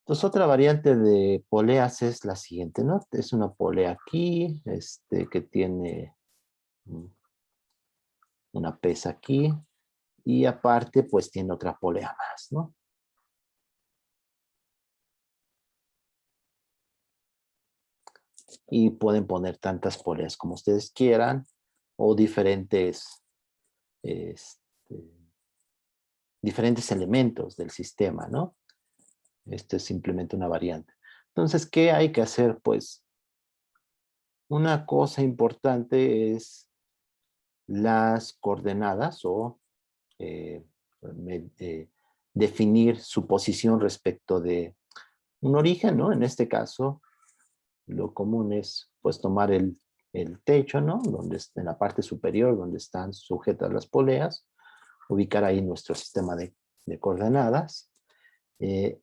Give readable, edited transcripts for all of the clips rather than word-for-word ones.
Entonces, otra variante de poleas es la siguiente, ¿no? Es una polea aquí, que tiene mm, una pesa aquí, y aparte, pues tiene otra polea más, ¿no? Y pueden poner tantas poleas como ustedes quieran, o este, diferentes elementos del sistema, ¿no? Esto es simplemente una variante. Entonces, ¿qué hay que hacer? Pues, una cosa importante es las coordenadas o eh, me- eh, definir su posición respecto de un origen, ¿no? En este caso, lo común es pues tomar el techo, ¿no? Donde en la parte superior, donde están sujetas las poleas, ubicar ahí nuestro sistema de coordenadas eh,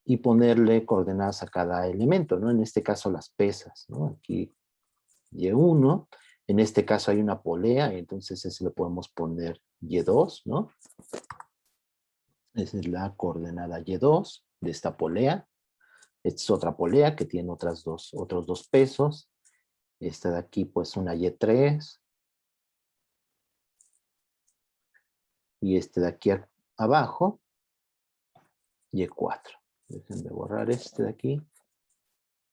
y ponerle coordenadas a cada elemento, ¿no? En este caso las pesas, ¿no? Aquí Y1, en este caso hay una polea, entonces ese le podemos poner Y2, ¿no? Esa es la coordenada Y2 de esta polea. Esta es otra polea que tiene otros dos pesos. Esta de aquí, pues una Y3. Y este de aquí abajo, Y4. Déjenme borrar este de aquí,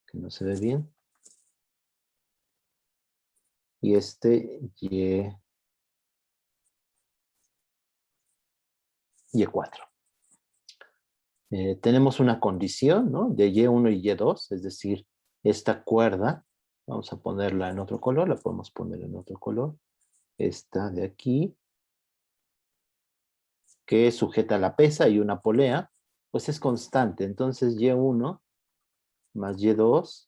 que no se ve bien. Y este Y4. Tenemos una condición, ¿no? De Y1 y Y2, es decir, esta cuerda, vamos a ponerla en otro color, la podemos poner en otro color. Esta de aquí, que sujeta la pesa y una polea, pues es constante. Entonces Y1 más Y2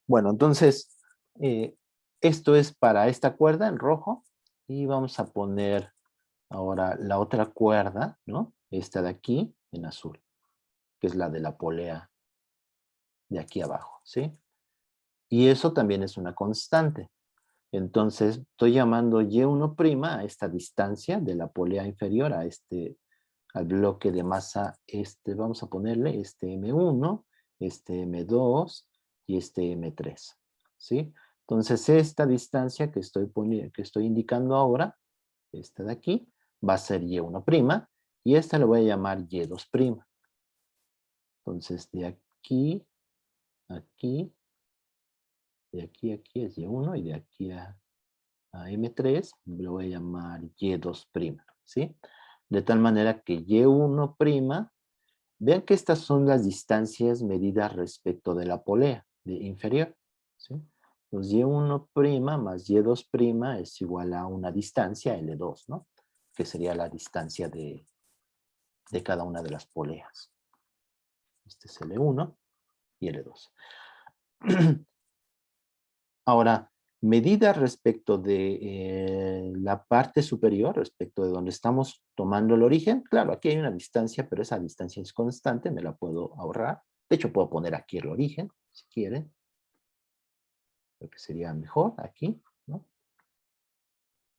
bueno, entonces, eh, esto es para esta cuerda en rojo y vamos a poner ahora la otra cuerda, ¿no? Esta de aquí en azul, que es la de la polea de aquí abajo, ¿sí? Y eso también es una constante. Entonces, estoy llamando Y1' a esta distancia de la polea inferior al bloque de masa, vamos a ponerle este M1, este M2 y este M3, ¿sí? Entonces, esta distancia que estoy indicando ahora, esta de aquí, va a ser Y1' y esta le voy a llamar Y2'. Entonces, de aquí, aquí, de aquí a aquí es Y1 y de aquí a M3 lo voy a llamar Y2', ¿sí? De tal manera que Y1', vean que estas son las distancias medidas respecto de la polea inferior, ¿sí? Entonces Y1' más Y2' es igual a una distancia L2, ¿no? Que sería la distancia de cada una de las poleas. Este es L1 y L2. Ahora, medidas respecto de la parte superior, respecto de donde estamos tomando el origen. Claro, aquí hay una distancia, pero esa distancia es constante, me la puedo ahorrar. De hecho, puedo poner aquí el origen, si quieren. Creo que sería mejor aquí, ¿no?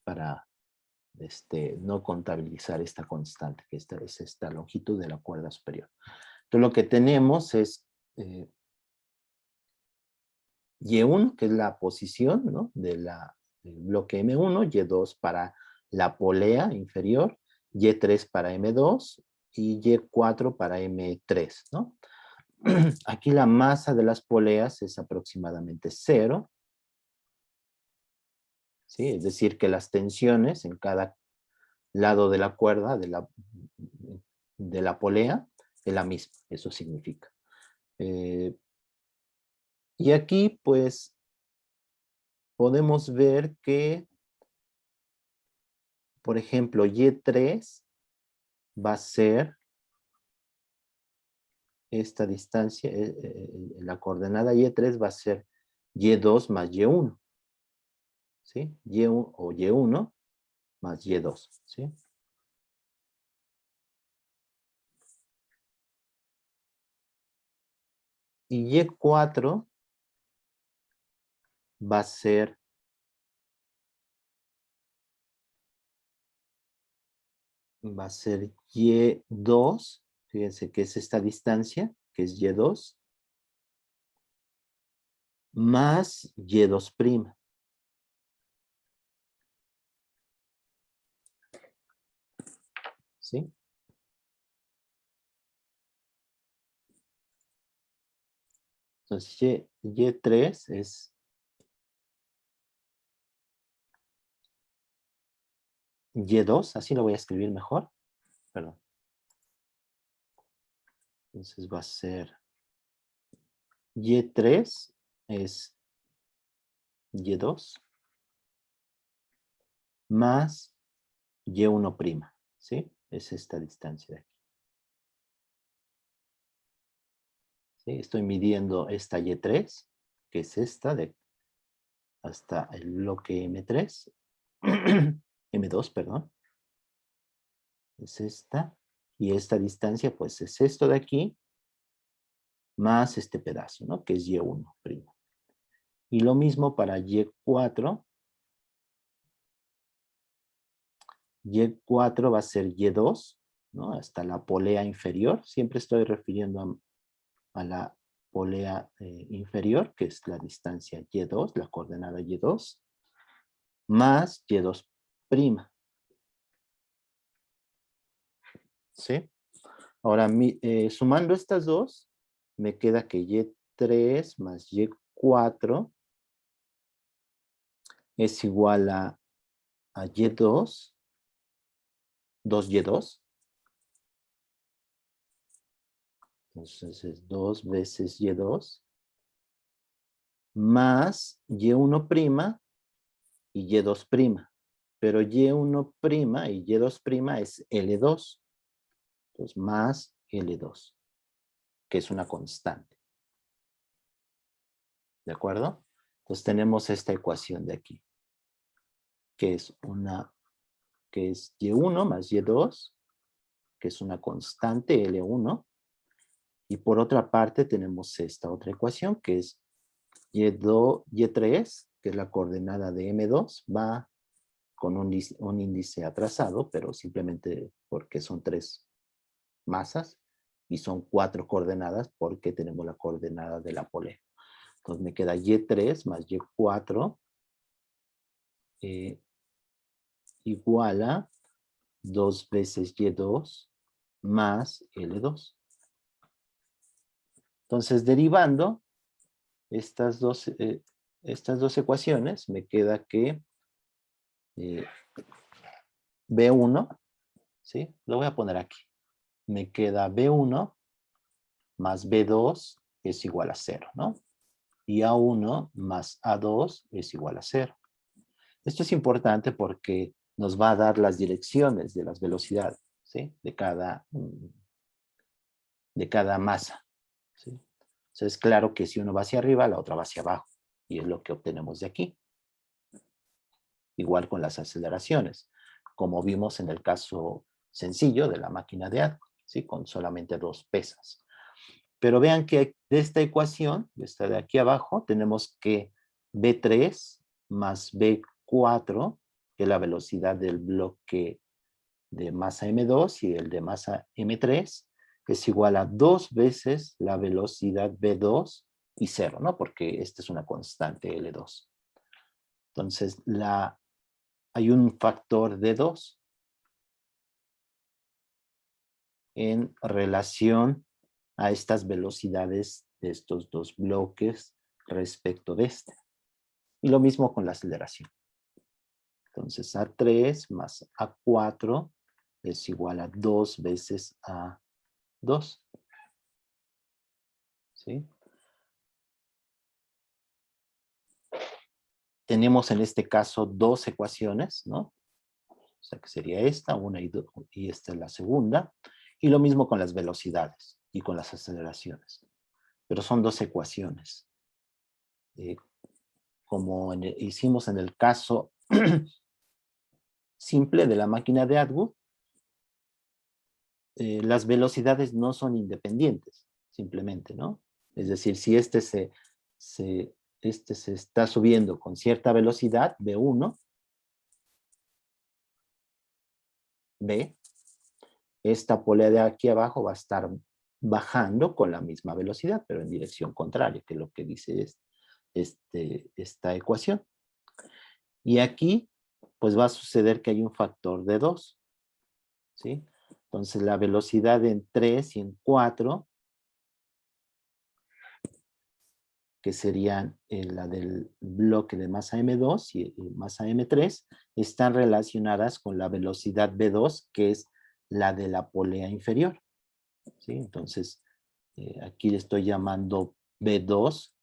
Para no contabilizar esta constante, que es esta longitud de la cuerda superior. Entonces, lo que tenemos es eh, Y1, que es la posición, ¿no? Del bloque M1, Y2 para la polea inferior, Y3 para M2 y Y4 para M3, ¿no? Aquí la masa de las poleas es aproximadamente 0, ¿sí? Es decir, que las tensiones en cada lado de la cuerda, de la polea, es la misma, eso significa. Y aquí, pues, podemos ver que, por ejemplo, Y3 va a ser esta distancia, la coordenada Y3 va a ser Y2 más Y1, ¿sí? Y1 o Y1 más Y2, ¿sí? Y Y4 va a ser va a ser Y2, fíjense que es esta distancia, que es Y2, más Y2'. ¿Sí? Entonces, Y3 es Y2, así lo voy a escribir mejor. Perdón. Entonces va a ser Y3 es Y2 más Y1', ¿sí? Es esta distancia de aquí. ¿Sí? Estoy midiendo esta Y3, que es esta, hasta el bloque M3, M2, perdón. Es esta. Y esta distancia, pues, es esto de aquí, más este pedazo, ¿no? Que es Y1'. Y lo mismo para Y4. Y4 va a ser Y2, ¿no? Hasta la polea inferior. Siempre estoy refiriendo a la polea inferior, que es la distancia Y2, la coordenada Y2, más Y2'. ¿Sí? Ahora, sumando estas dos, me queda que Y3 más Y4 es igual a Y2, 2Y2. Entonces es 2 veces Y2 más Y1' y Y2'. Pero Y1' y Y2' es L2. Entonces más L2, que es una constante. ¿De acuerdo? Entonces tenemos esta ecuación de aquí, que es Y1 más Y2, que es una constante L1. Y por otra parte tenemos esta otra ecuación, que es Y3, que es la coordenada de M2, va con un índice atrasado, pero simplemente porque son 3 masas, y son 4 coordenadas porque tenemos la coordenada de la polea. Entonces me queda Y3 más Y4 igual a 2 veces Y2 más L2. Entonces, derivando estas dos ecuaciones, me queda que B1, ¿sí? Lo voy a poner aquí. Me queda B1 más B2 es igual a 0, ¿no? Y A1 más A2 es igual a 0. Esto es importante porque nos va a dar las direcciones de las velocidades, ¿sí? De cada masa, ¿sí? Entonces es claro que si uno va hacia arriba, la otra va hacia abajo. Y es lo que obtenemos de aquí. Igual con las aceleraciones, como vimos en el caso sencillo de la máquina de Atwood, ¿sí? Con solamente 2 pesas. Pero vean que de esta ecuación, de esta de aquí abajo, tenemos que B3 más B4, que es la velocidad del bloque de masa M2 y el de masa M3, es igual a 2 veces la velocidad B2 y 0, ¿no? Porque esta es una constante L2. Entonces, hay un factor de 2 en relación a estas velocidades de estos dos bloques respecto de este. Y lo mismo con la aceleración. Entonces, A3 más A4 es igual a 2 veces A2. ¿Sí? Tenemos en este caso dos ecuaciones, ¿no? O sea que sería esta, una y esta es la segunda. Y lo mismo con las velocidades y con las aceleraciones. Pero son dos ecuaciones. Como hicimos en el caso simple de la máquina de Atwood, las velocidades no son independientes, simplemente, ¿no? Es decir, si este se está subiendo con cierta velocidad, B1, B, esta polea de aquí abajo va a estar bajando con la misma velocidad, pero en dirección contraria, que es lo que dice esta ecuación. Y aquí, pues va a suceder que hay un factor de 2, ¿sí? Entonces, la velocidad en 3 y en 4, que serían la del bloque de masa M2 y masa M3, están relacionadas con la velocidad V2, que es la de la polea inferior, ¿sí? Entonces, aquí le estoy llamando V2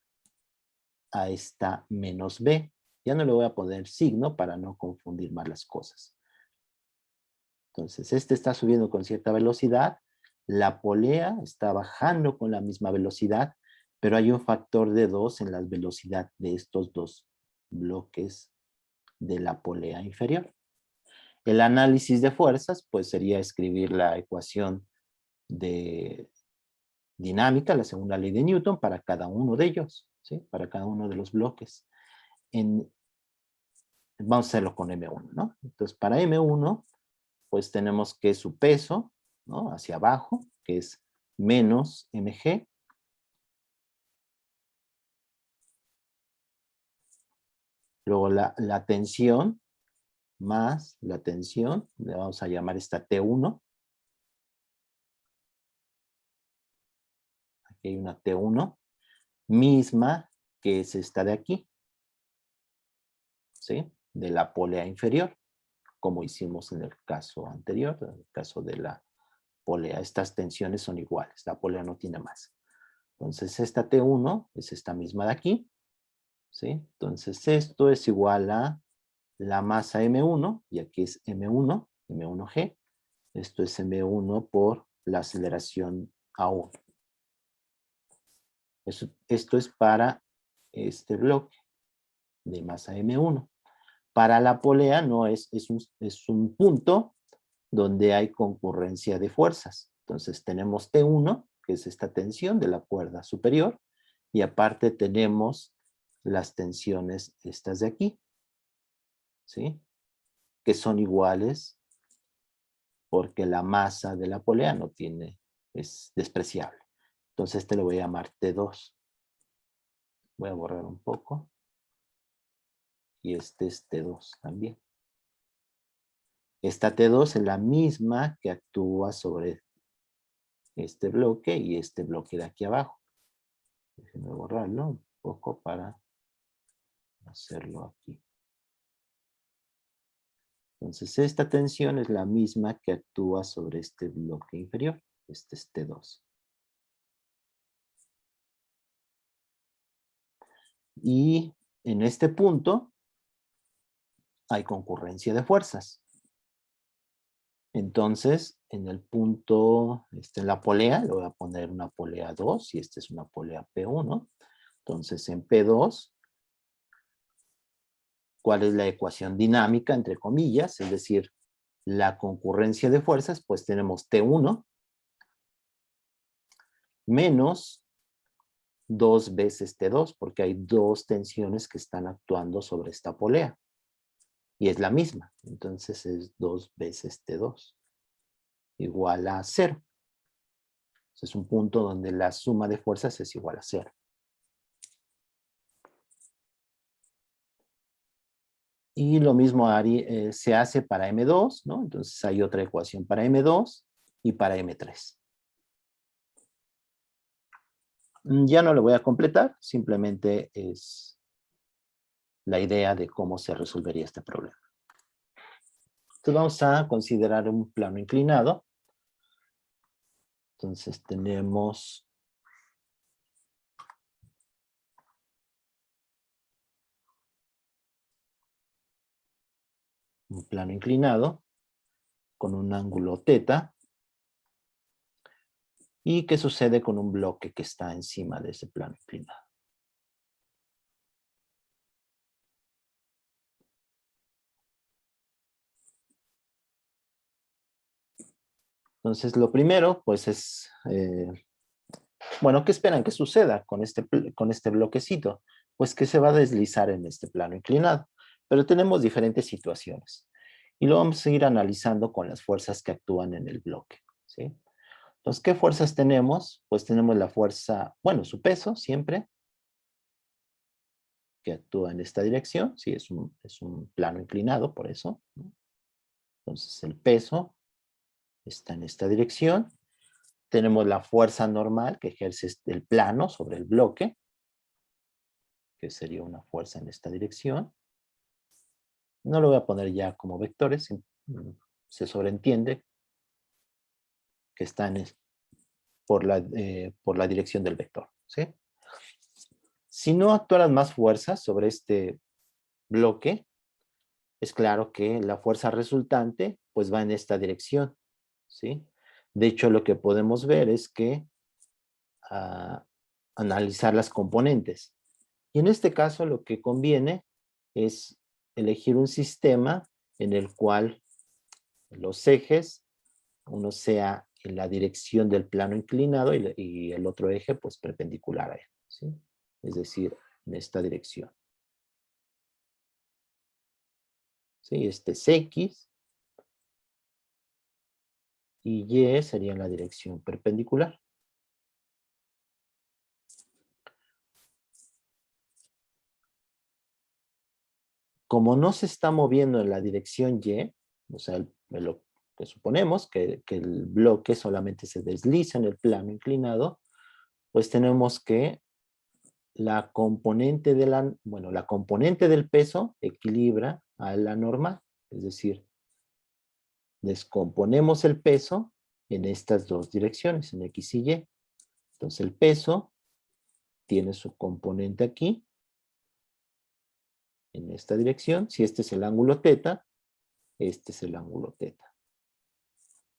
a esta menos B. Ya no le voy a poner signo para no confundir más las cosas. Entonces, este está subiendo con cierta velocidad, la polea está bajando con la misma velocidad, pero hay un factor de 2 en la velocidad de estos dos bloques de la polea inferior. El análisis de fuerzas, pues sería escribir la ecuación de dinámica, la segunda ley de Newton, para cada uno de ellos, ¿sí? Para cada uno de los bloques. Vamos a hacerlo con M1, ¿no? Entonces, para M1, pues tenemos que su peso, ¿no? Hacia abajo, que es menos mg, luego la tensión más la tensión, le vamos a llamar esta T1. Aquí hay una T1 misma que es esta de aquí, ¿sí? De la polea inferior, como hicimos en el caso anterior, en el caso de la polea. Estas tensiones son iguales, la polea no tiene más. Entonces esta T1 es esta misma de aquí, ¿sí? Entonces esto es igual a la masa M1, y aquí es M1, M1G. Esto es M1 por la aceleración A1. Esto es para este bloque de masa M1. Para la polea no es un punto donde hay concurrencia de fuerzas. Entonces tenemos T1, que es esta tensión de la cuerda superior, y aparte tenemos las tensiones estas de aquí, ¿sí? Que son iguales porque la masa de la polea no tiene, es despreciable. Entonces este lo voy a llamar T2. Voy a borrar un poco. Y este es T2 también. Esta T2 es la misma que actúa sobre este bloque y este bloque de aquí abajo. Déjenme borrarlo un poco para hacerlo aquí. Entonces esta tensión es la misma que actúa sobre este bloque inferior. Este es T2. Y en este punto hay concurrencia de fuerzas. Entonces, en el punto, en la polea, le voy a poner una polea 2 y esta es una polea P1. Entonces, en P2, ¿cuál es la ecuación dinámica, entre comillas? Es decir, la concurrencia de fuerzas, pues tenemos T1 menos 2 veces T2, porque hay dos tensiones que están actuando sobre esta polea. Y es la misma. Entonces, es 2 veces T2 igual a 0. Es un punto donde la suma de fuerzas es igual a 0. Y lo mismo se hace para M2, ¿no? Entonces hay otra ecuación para M2 y para M3. Ya no lo voy a completar, simplemente es la idea de cómo se resolvería este problema. Entonces vamos a considerar un plano inclinado. Entonces tenemos un plano inclinado con un ángulo θ. ¿Y qué sucede con un bloque que está encima de ese plano inclinado? Entonces lo primero, pues es, bueno, ¿qué esperan que suceda con este bloquecito? Pues que se va a deslizar en este plano inclinado. Pero tenemos diferentes situaciones. Y lo vamos a seguir analizando con las fuerzas que actúan en el bloque. ¿sí? Entonces, ¿qué fuerzas tenemos? Pues tenemos la fuerza, bueno, su peso siempre, que actúa en esta dirección, sí, es un plano inclinado, por eso, ¿no? Entonces, el peso está en esta dirección. Tenemos la fuerza normal que ejerce el plano sobre el bloque, que sería una fuerza en esta dirección. No lo voy a poner ya como vectores, se sobreentiende que están por la dirección del vector, ¿sí? Si no actuaran más fuerzas sobre este bloque, es claro que la fuerza resultante pues va en esta dirección, ¿sí? De hecho, lo que podemos ver es que analizar las componentes. Y en este caso lo que conviene es elegir un sistema en el cual los ejes, uno sea en la dirección del plano inclinado y el otro eje pues perpendicular a él, ¿sí? Es decir, en esta dirección. ¿Sí? Este es X y Y sería en la dirección perpendicular. Como no se está moviendo en la dirección Y, o sea, lo que suponemos que el bloque solamente se desliza en el plano inclinado, pues tenemos que la componente la componente del peso equilibra a la normal, es decir, descomponemos el peso en estas dos direcciones, en X y Y. Entonces el peso tiene su componente aquí, en esta dirección. Si este es el ángulo teta, este es el ángulo teta,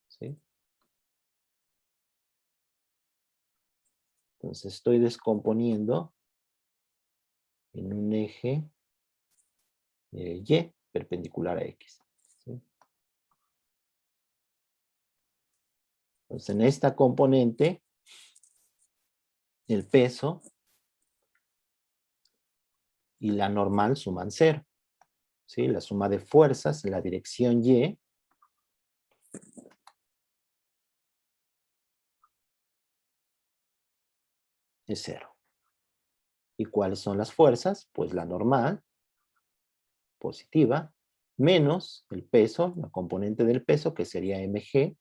¿sí? Entonces estoy descomponiendo en un eje Y perpendicular a X, ¿sí? Entonces en esta componente, el peso y la normal suman 0, ¿sí? La suma de fuerzas en la dirección Y es 0. ¿Y cuáles son las fuerzas? Pues la normal, positiva, menos el peso, la componente del peso, que sería mg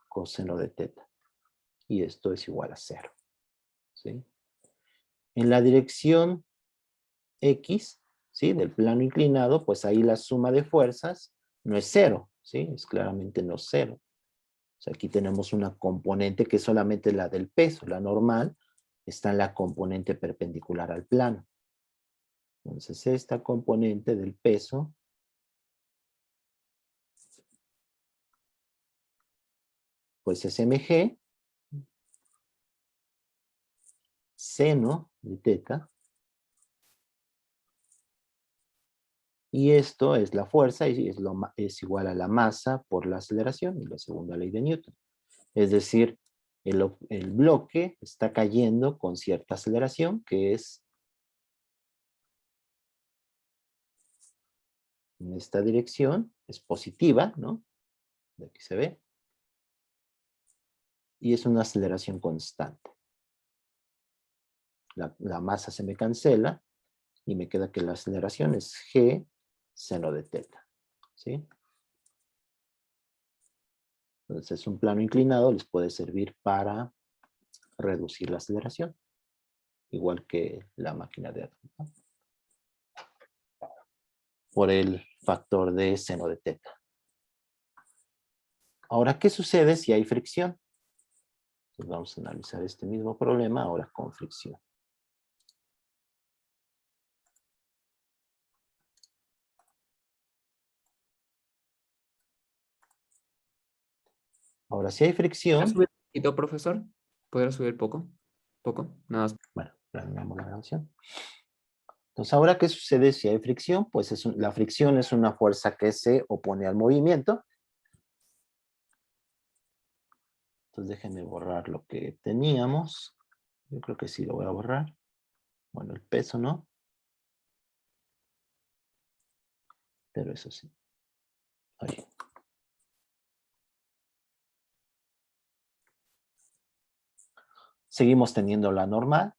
coseno de teta. Y esto es igual a 0, ¿sí? En la dirección X, ¿sí? Del plano inclinado, pues ahí la suma de fuerzas no es 0, ¿sí? Es claramente no 0. O sea, aquí tenemos una componente que es solamente la del peso, la normal, está en la componente perpendicular al plano. Entonces, esta componente del peso pues es mg seno de teta, y esto es la fuerza y es igual a la masa por la aceleración y la segunda ley de Newton. Es decir, el bloque está cayendo con cierta aceleración, que es en esta dirección, es positiva, ¿no? De aquí se ve. Y es una aceleración constante. La masa se me cancela y me queda que la aceleración es g seno de teta, ¿sí? Entonces, un plano inclinado les puede servir para reducir la aceleración, igual que la máquina de Atwood, ¿no? Por el factor de seno de teta. Ahora, ¿qué sucede si hay fricción? Pues vamos a analizar este mismo problema ahora con fricción. Ahora, si hay ¿Podría fricción, subir un poquito, profesor? ¿Podría subir poco? Poco, nada más. bueno, terminamos la grabación. Entonces, ahora, ¿qué sucede si hay fricción? Pues la fricción es una fuerza que se opone al movimiento. Entonces, déjenme borrar lo que teníamos. Yo creo que sí lo voy a borrar. Bueno, el peso no. Pero eso sí. Ahí. seguimos teniendo la normal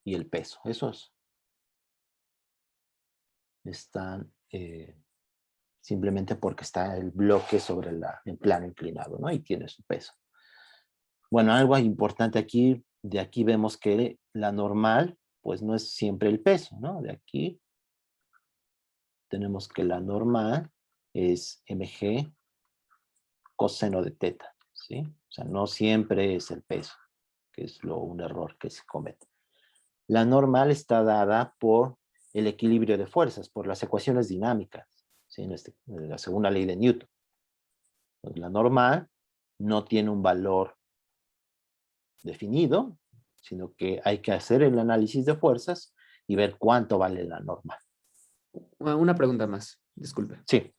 y el peso. Esos están simplemente porque está el bloque sobre el plano inclinado, ¿no? Y tiene su peso. Bueno, algo importante aquí, de aquí vemos que la normal, pues no es siempre el peso, ¿no? De aquí tenemos que la normal es mg coseno de teta, ¿sí? O sea, no siempre es el peso, que es un error que se comete. La normal está dada por el equilibrio de fuerzas, por las ecuaciones dinámicas, ¿sí? En la segunda ley de Newton. Entonces, la normal no tiene un valor definido, sino que hay que hacer el análisis de fuerzas y ver cuánto vale la normal. Una pregunta más, disculpe. Sí.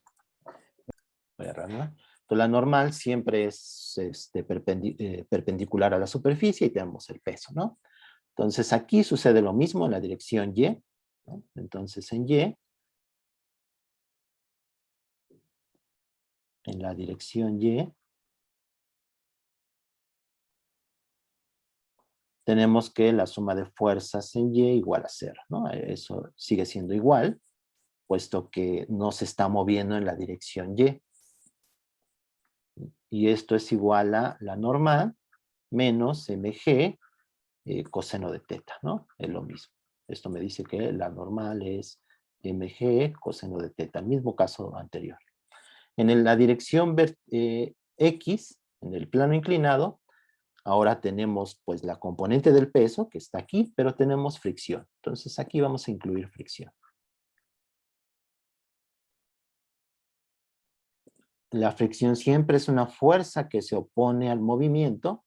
Voy a agarrar, ¿no? Entonces, la normal siempre es perpendicular a la superficie y tenemos el peso, ¿no? Entonces, aquí sucede lo mismo en la dirección Y, ¿no? Entonces, en la dirección Y, tenemos que la suma de fuerzas en Y igual a 0, ¿no? Eso sigue siendo igual, puesto que no se está moviendo en la dirección Y. Y esto es igual a la normal menos mg coseno de teta, ¿no? Es lo mismo. Esto me dice que la normal es mg coseno de teta, el mismo caso anterior. En la dirección X, en el plano inclinado, ahora tenemos pues la componente del peso que está aquí, pero tenemos fricción. Entonces aquí vamos a incluir fricción. La fricción siempre es una fuerza que se opone al movimiento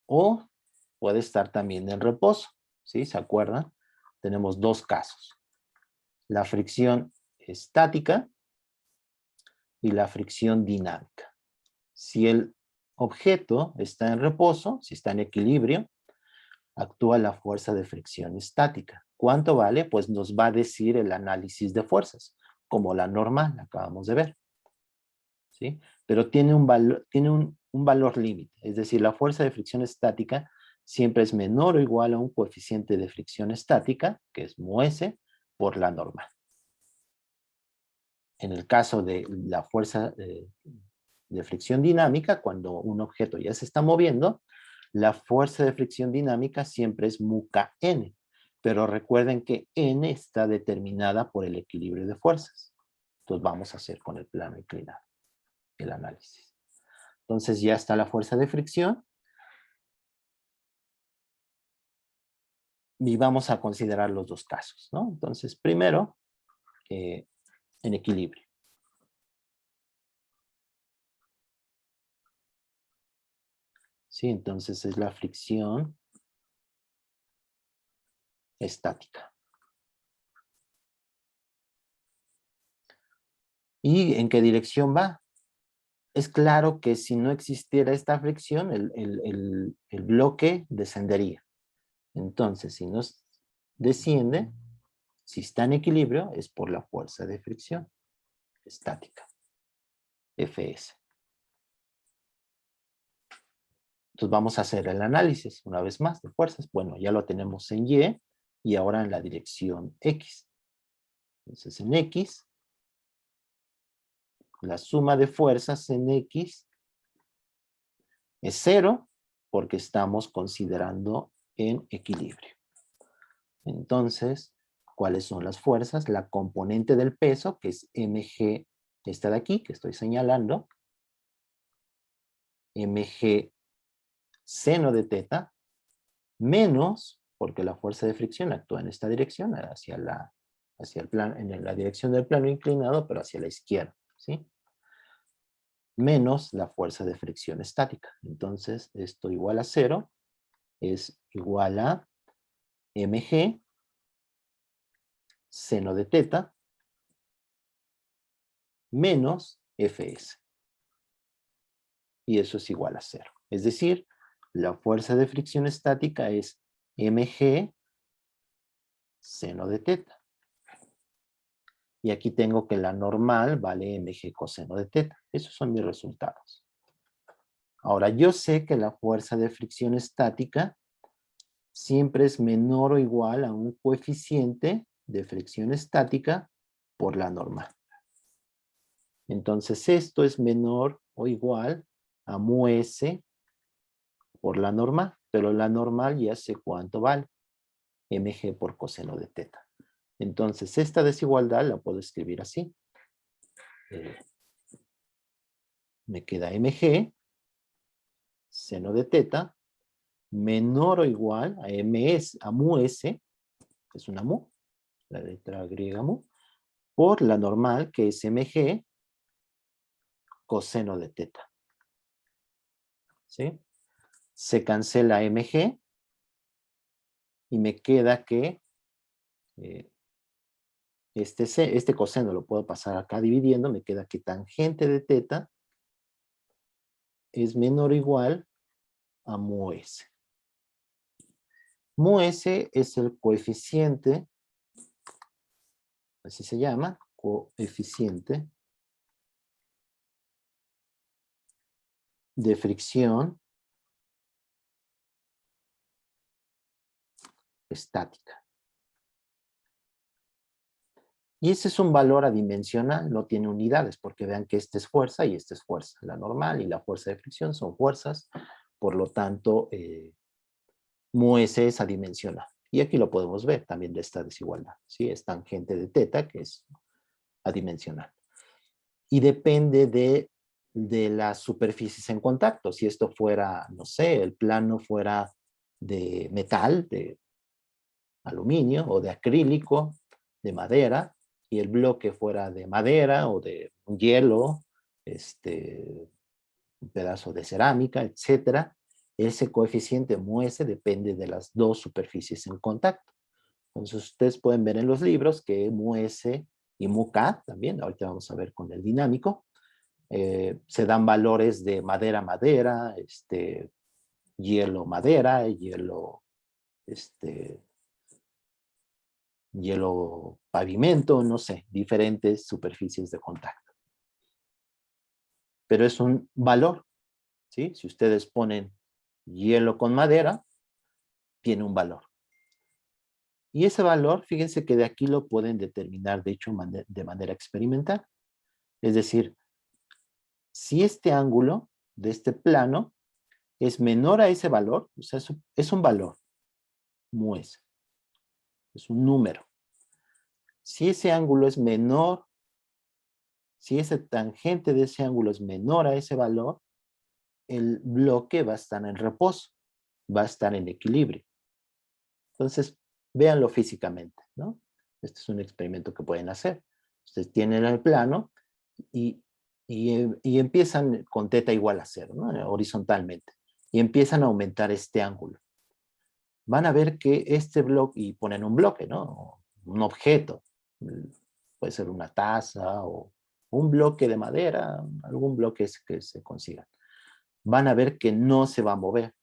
o puede estar también en reposo, ¿sí? ¿Se acuerdan? Tenemos dos casos. La fricción estática y la fricción dinámica. Si el objeto está en reposo, si está en equilibrio, actúa la fuerza de fricción estática. ¿Cuánto vale? Pues nos va a decir el análisis de fuerzas, como la normal, acabamos de ver. ¿Sí? Pero tiene un valor límite, es decir, la fuerza de fricción estática siempre es menor o igual a un coeficiente de fricción estática, que es μs, por la normal. En el caso de la fuerza de fricción dinámica, cuando un objeto ya se está moviendo, la fuerza de fricción dinámica siempre es mu kn, pero recuerden que n está determinada por el equilibrio de fuerzas. Entonces vamos a hacer con el plano inclinado el análisis. Entonces ya está la fuerza de fricción y vamos a considerar los dos casos, ¿no? Entonces primero, en equilibrio. ¿Sí? Entonces es la fricción estática. ¿Y en qué dirección va? Es claro que si no existiera esta fricción, el bloque descendería. Entonces, si nos desciende, si está en equilibrio, es por la fuerza de fricción estática, Fs. Entonces vamos a hacer el análisis una vez más de fuerzas. Bueno, ya lo tenemos en y ahora en la dirección X. Entonces en X, la suma de fuerzas en X es 0 porque estamos considerando en equilibrio. Entonces, ¿cuáles son las fuerzas? La componente del peso, que es mg, esta de aquí, que estoy señalando, mg seno de teta, menos, porque la fuerza de fricción actúa en esta dirección, hacia el plano, en la dirección del plano inclinado, pero hacia la izquierda, ¿sí? Menos la fuerza de fricción estática. Entonces, esto igual a 0 es igual a mg seno de teta menos Fs. Y eso es igual a 0. Es decir, la fuerza de fricción estática es mg seno de teta. Y aquí tengo que la normal vale mg coseno de teta. Esos son mis resultados. Ahora, yo sé que la fuerza de fricción estática siempre es menor o igual a un coeficiente de fricción estática por la normal. Entonces, esto es menor o igual a mu s por la normal, pero la normal ya sé cuánto vale, mg por coseno de teta. Entonces, esta desigualdad la puedo escribir así. Me queda mg, seno de teta, menor o igual a ms, a mu s, que es una mu, la letra griega mu, por la normal, que es mg, coseno de teta. ¿Sí? Se cancela mg y me queda que este coseno lo puedo pasar acá dividiendo, me queda que tangente de teta es menor o igual a mu s. Mu s es el coeficiente, así se llama, coeficiente de fricción estática. Y ese es un valor adimensional, no tiene unidades, porque vean que esta es fuerza y esta es fuerza. La normal y la fuerza de fricción son fuerzas, por lo tanto, mu s es adimensional. Y aquí lo podemos ver también de esta desigualdad. ¿Sí? Es tangente de teta, que es adimensional. Y depende de las superficies en contacto. Si esto fuera, no sé, el plano fuera de metal, de aluminio o de acrílico, de madera, y el bloque fuera de madera o de hielo, un pedazo de cerámica, etcétera, ese coeficiente mu s depende de las dos superficies en contacto. Entonces ustedes pueden ver en los libros que mu s y mu k también, ahorita vamos a ver con el dinámico, se dan valores de madera, madera, hielo, madera, hielo, hielo pavimento, no sé, diferentes superficies de contacto. Pero es un valor, ¿sí? Si ustedes ponen hielo con madera, tiene un valor. Y ese valor, fíjense que de aquí lo pueden determinar, de hecho, de manera experimental. Es decir, si este ángulo de este plano es menor a ese valor, o sea, es un valor, mu s, es un número. Si ese ángulo es menor, si ese tangente de ese ángulo es menor a ese valor, el bloque va a estar en reposo, va a estar en equilibrio. Entonces, véanlo físicamente, ¿no? Este es un experimento que pueden hacer. Ustedes tienen el plano y empiezan con teta igual a 0, ¿no? Horizontalmente. Y empiezan a aumentar este ángulo. Van a ver que este bloque, y ponen un bloque, ¿no? Un objeto. Puede ser una taza o un bloque de madera, algún bloque que se consiga. Van a ver que no se va a mover.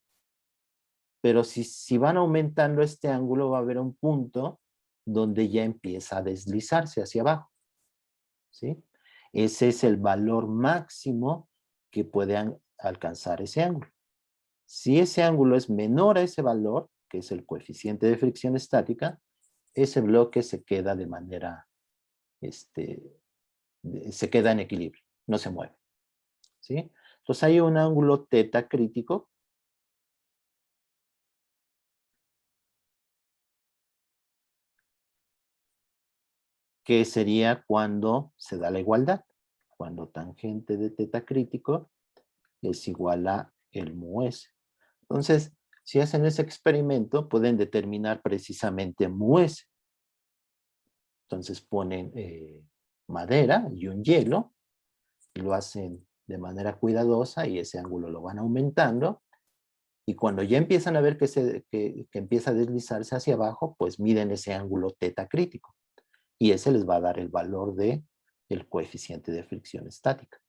Pero si van aumentando este ángulo, va a haber un punto donde ya empieza a deslizarse hacia abajo. ¿Sí? Ese es el valor máximo que puede alcanzar ese ángulo. Si ese ángulo es menor a ese valor, que es el coeficiente de fricción estática, ese bloque se queda de manera, se queda en equilibrio, no se mueve. ¿Sí? Entonces hay un ángulo teta crítico que sería cuando se da la igualdad, cuando tangente de teta crítico es igual a el mu s. Entonces, si hacen ese experimento, pueden determinar precisamente mu s. Entonces ponen madera y un hielo, y lo hacen de manera cuidadosa y ese ángulo lo van aumentando. Y cuando ya empiezan a ver que empieza a deslizarse hacia abajo, pues miden ese ángulo teta crítico. Y ese les va a dar el valor del coeficiente de fricción estática.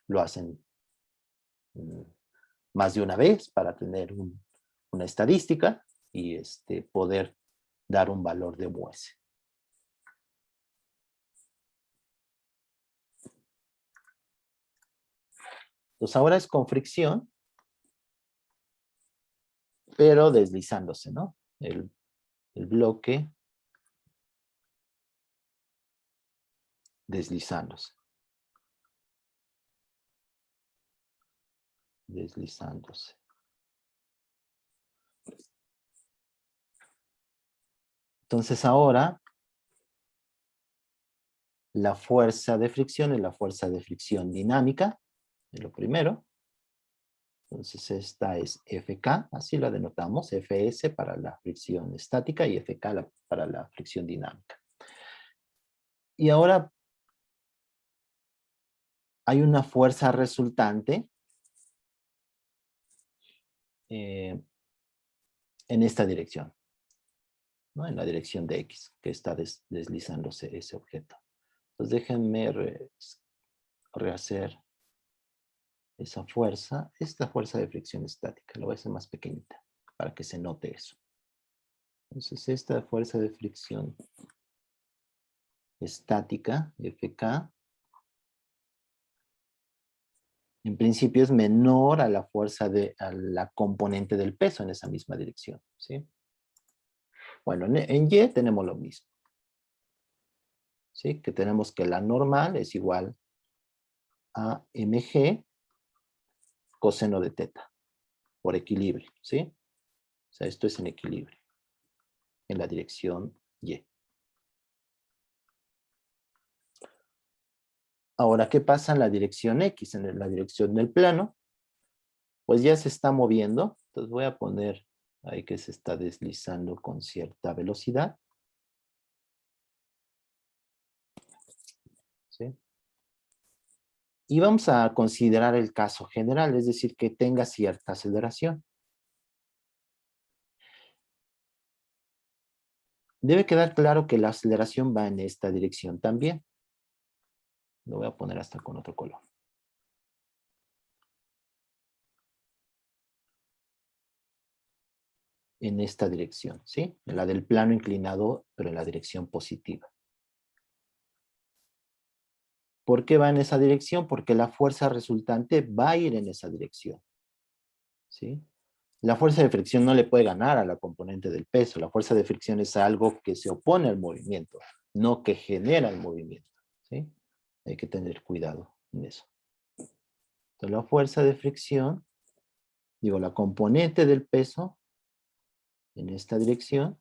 Lo hacen más de una vez para tener una estadística y poder dar un valor de mu s. Entonces ahora es con fricción, pero deslizándose, ¿no? El bloque deslizándose. Deslizándose. Entonces ahora la fuerza de fricción es la fuerza de fricción dinámica, es lo primero. Entonces esta es Fk, así la denotamos, Fs para la fricción estática y Fk para la fricción dinámica. Y ahora hay una fuerza resultante en esta dirección, ¿no? En la dirección de X, que está deslizándose ese objeto. Entonces déjenme rehacer esa fuerza. Esta fuerza de fricción estática, la voy a hacer más pequeñita, para que se note eso. Entonces esta fuerza de fricción estática, Fk, en principio es menor a la fuerza a la componente del peso en esa misma dirección, ¿sí? Bueno, en Y tenemos lo mismo, ¿sí? Que tenemos que la normal es igual a mg coseno de teta, por equilibrio, ¿sí? O sea, esto es en equilibrio, en la dirección Y. Ahora, ¿qué pasa en la dirección X, en la dirección del plano? Pues ya se está moviendo, entonces voy a poner ahí que se está deslizando con cierta velocidad, ¿sí? Y vamos a considerar el caso general, es decir, que tenga cierta aceleración. Debe quedar claro que la aceleración va en esta dirección también. Lo voy a poner hasta con otro color. En esta dirección, ¿sí? En la del plano inclinado, pero en la dirección positiva. ¿Por qué va en esa dirección? Porque la fuerza resultante va a ir en esa dirección, ¿sí? La fuerza de fricción no le puede ganar a la componente del peso. La fuerza de fricción es algo que se opone al movimiento, no que genera el movimiento, ¿sí? Hay que tener cuidado en eso. Entonces, la fuerza de fricción, digo, la componente del peso en esta dirección,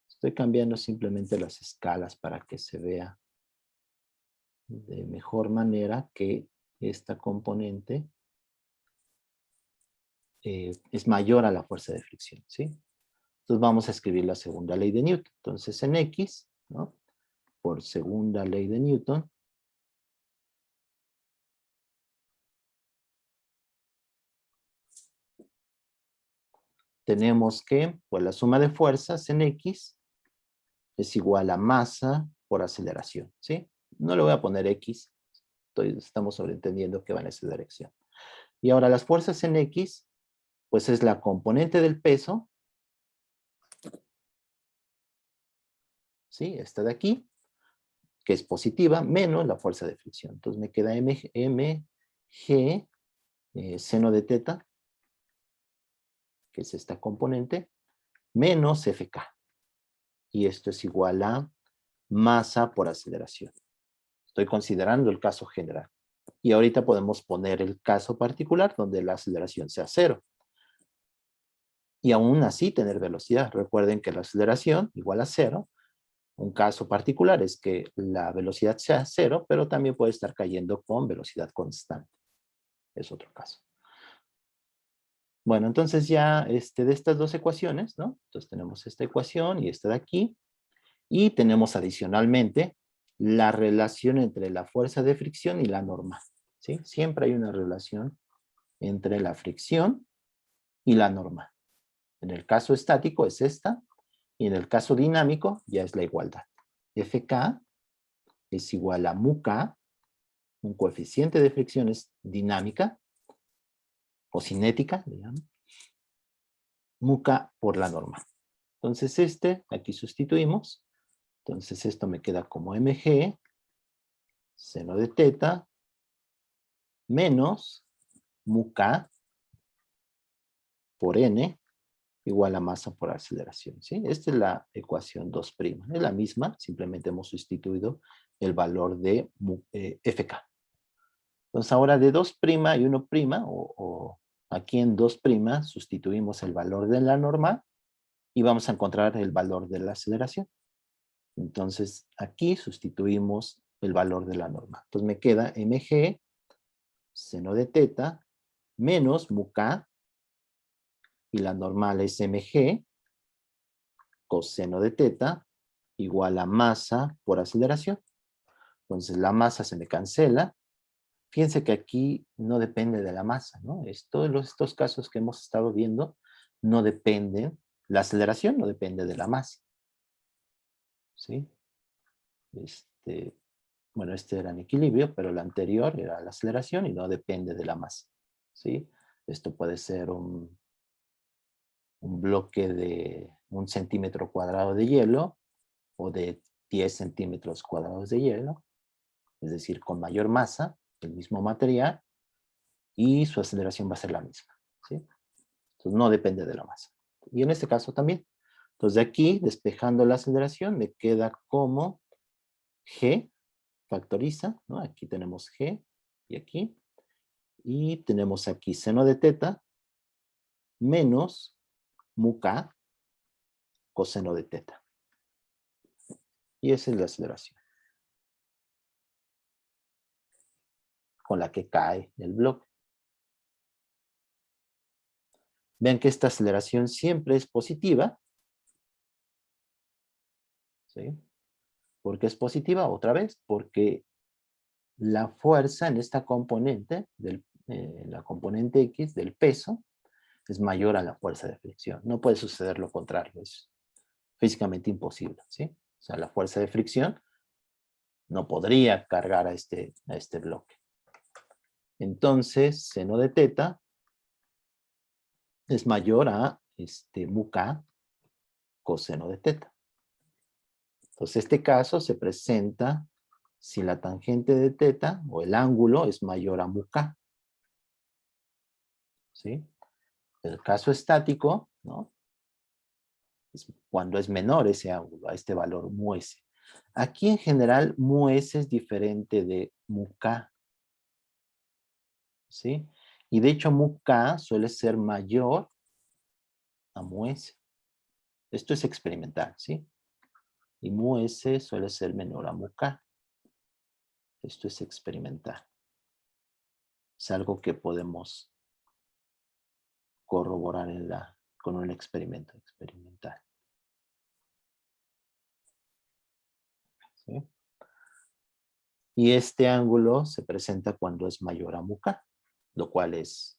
estoy cambiando simplemente las escalas para que se vea de mejor manera que esta componente es mayor a la fuerza de fricción, ¿sí? Entonces vamos a escribir la segunda ley de Newton. Entonces en X, ¿no? Por segunda ley de Newton, tenemos que, pues la suma de fuerzas en X es igual a masa por aceleración, ¿sí? No le voy a poner X, estamos sobreentendiendo que va en esa dirección. Y ahora las fuerzas en X, pues es la componente del peso, ¿sí? Esta de aquí, que es positiva, menos la fuerza de fricción. Entonces me queda mg seno de teta, que es esta componente, menos Fk. Y esto es igual a masa por aceleración. Estoy considerando el caso general. Y ahorita podemos poner el caso particular donde la aceleración sea cero. Y aún así tener velocidad. Recuerden que la aceleración igual a cero. Un caso particular es que la velocidad sea cero, pero también puede estar cayendo con velocidad constante. Es otro caso. Bueno, entonces ya de estas dos ecuaciones, ¿no? Entonces tenemos esta ecuación y esta de aquí. Y tenemos adicionalmente la relación entre la fuerza de fricción y la normal, ¿sí? Siempre hay una relación entre la fricción y la normal. En el caso estático es esta, y en el caso dinámico ya es la igualdad. Fk es igual a μk, un coeficiente de fricción es dinámica, o cinética, digamos, μk por la normal. Entonces aquí sustituimos, entonces esto me queda como mg, seno de teta, menos mu k por n igual a masa por aceleración, ¿sí? Esta es la ecuación 2'. Es la misma, simplemente hemos sustituido el valor de Fk. Entonces ahora de 2' y 1', o aquí en 2' sustituimos el valor de la normal y vamos a encontrar el valor de la aceleración. Entonces aquí sustituimos el valor de la normal. Entonces me queda mg seno de teta menos mu k, y la normal es mg coseno de teta igual a masa por aceleración. Entonces la masa se me cancela. Fíjense que aquí no depende de la masa, ¿no? Todos estos casos que hemos estado viendo no dependen, la aceleración no depende de la masa, ¿sí? Bueno, este era en equilibrio, pero el anterior era la aceleración y no depende de la masa, ¿sí? Esto puede ser un bloque de 1 centímetro cuadrado de hielo o de 10 centímetros cuadrados de hielo, es decir, con mayor masa, el mismo material, y su aceleración va a ser la misma, ¿sí? Entonces no depende de la masa. Y en este caso también. Entonces de aquí, despejando la aceleración, me queda como g, factoriza, ¿no? Aquí tenemos g y aquí. Y tenemos aquí seno de teta menos mu k coseno de teta. Y esa es la aceleración con la que cae el bloque. Vean que esta aceleración siempre es positiva, ¿sí? ¿Por qué es positiva? Otra vez, porque la fuerza en esta componente, la componente X del peso, es mayor a la fuerza de fricción. No puede suceder lo contrario, es físicamente imposible, ¿sí? O sea, la fuerza de fricción no podría cargar a este bloque. Entonces, seno de teta es mayor a mu k coseno de teta. Entonces, este caso se presenta si la tangente de teta o el ángulo es mayor a mu k, ¿sí? El caso estático, ¿no? Es cuando es menor ese ángulo, a este valor mu s. Aquí en general mu s es diferente de mu k, ¿sí? Y de hecho mu k suele ser mayor a mu s. Esto es experimental, ¿sí? Y mu s suele ser menor a mu k. Esto es experimental. Es algo que podemos corroborar con un experimento experimental, ¿sí? Y este ángulo se presenta cuando es mayor a mu k, lo cual es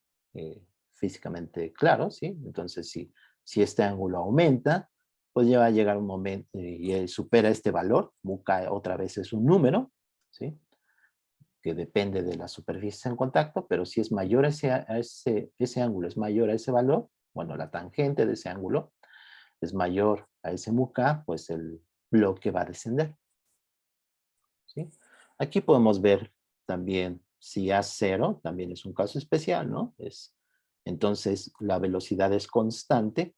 físicamente claro, ¿sí? Entonces, si este ángulo aumenta, pues ya va a llegar un momento y supera este valor. Mu k otra vez es un número, ¿sí? Que depende de la superficie en contacto, pero si es mayor ese ángulo es mayor a ese valor, bueno, la tangente de ese ángulo es mayor a ese mu k, pues el bloque va a descender, ¿sí? Aquí podemos ver también si A0, también es un caso especial, ¿no? Entonces la velocidad es constante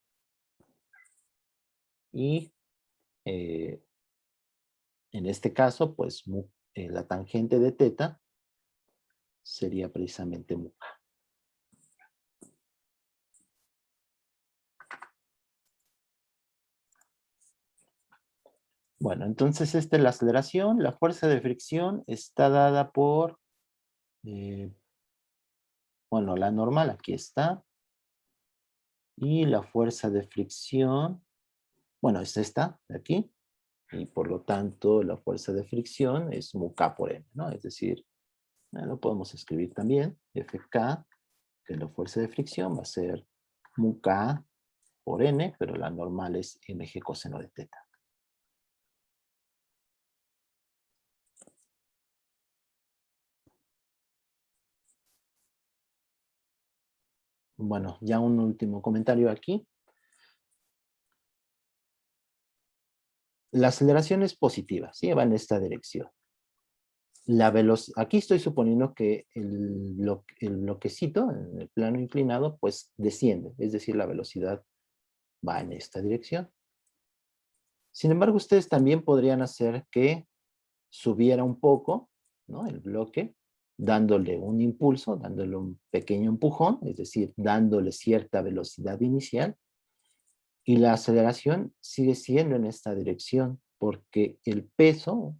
y en este caso, pues la tangente de teta sería precisamente mu k. Bueno, entonces esta es la aceleración. La fuerza de fricción está dada por, bueno, la normal aquí está. Y la fuerza de fricción, bueno, es esta de aquí. Y por lo tanto, la fuerza de fricción es mu k por m, ¿no? Es decir, lo podemos escribir también, Fk, que la fuerza de fricción va a ser mu k por n, pero la normal es mg coseno de teta. Bueno, ya un último comentario aquí. La aceleración es positiva, ¿sí? Va en esta dirección. aquí estoy suponiendo que el bloquecito en el plano inclinado pues desciende, es decir, la velocidad va en esta dirección. Sin embargo, ustedes también podrían hacer que subiera un poco, ¿no? El bloque, dándole un impulso, dándole un pequeño empujón, es decir, dándole cierta velocidad inicial, y la aceleración sigue siendo en esta dirección, porque el peso,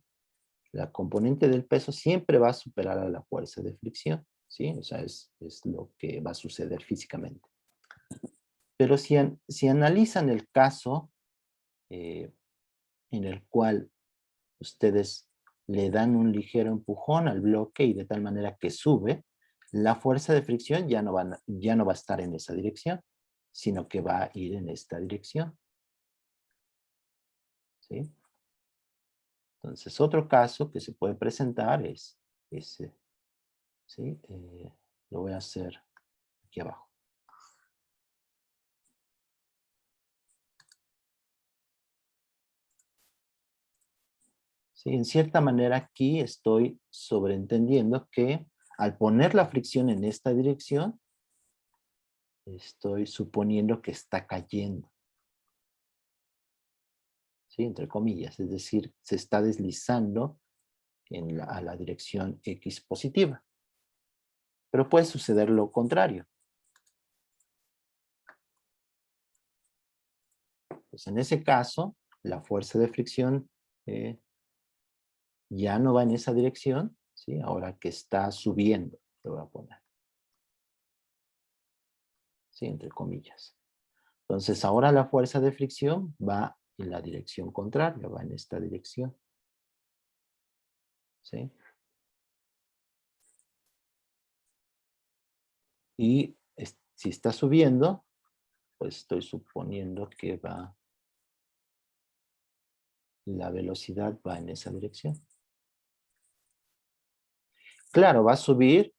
la componente del peso siempre va a superar a la fuerza de fricción, ¿sí? O sea, es lo que va a suceder físicamente. Pero si analizan el caso en el cual ustedes le dan un ligero empujón al bloque y de tal manera que sube, la fuerza de fricción ya no va a estar en esa dirección, sino que va a ir en esta dirección, ¿sí? Entonces, otro caso que se puede presentar es ese, ¿sí? Lo voy a hacer aquí abajo. ¿Sí? En cierta manera aquí estoy sobreentendiendo que al poner la fricción en esta dirección, estoy suponiendo que está cayendo, ¿sí? Entre comillas, es decir, se está deslizando a la dirección X positiva. Pero puede suceder lo contrario. Pues en ese caso, la fuerza de fricción ya no va en esa dirección, ¿sí? Ahora que está subiendo, lo voy a poner, ¿sí? Entre comillas. Entonces ahora la fuerza de fricción va en la dirección contraria, va en esta dirección, ¿sí? Y si está subiendo, pues estoy suponiendo que la velocidad va en esa dirección. Claro, va a subir,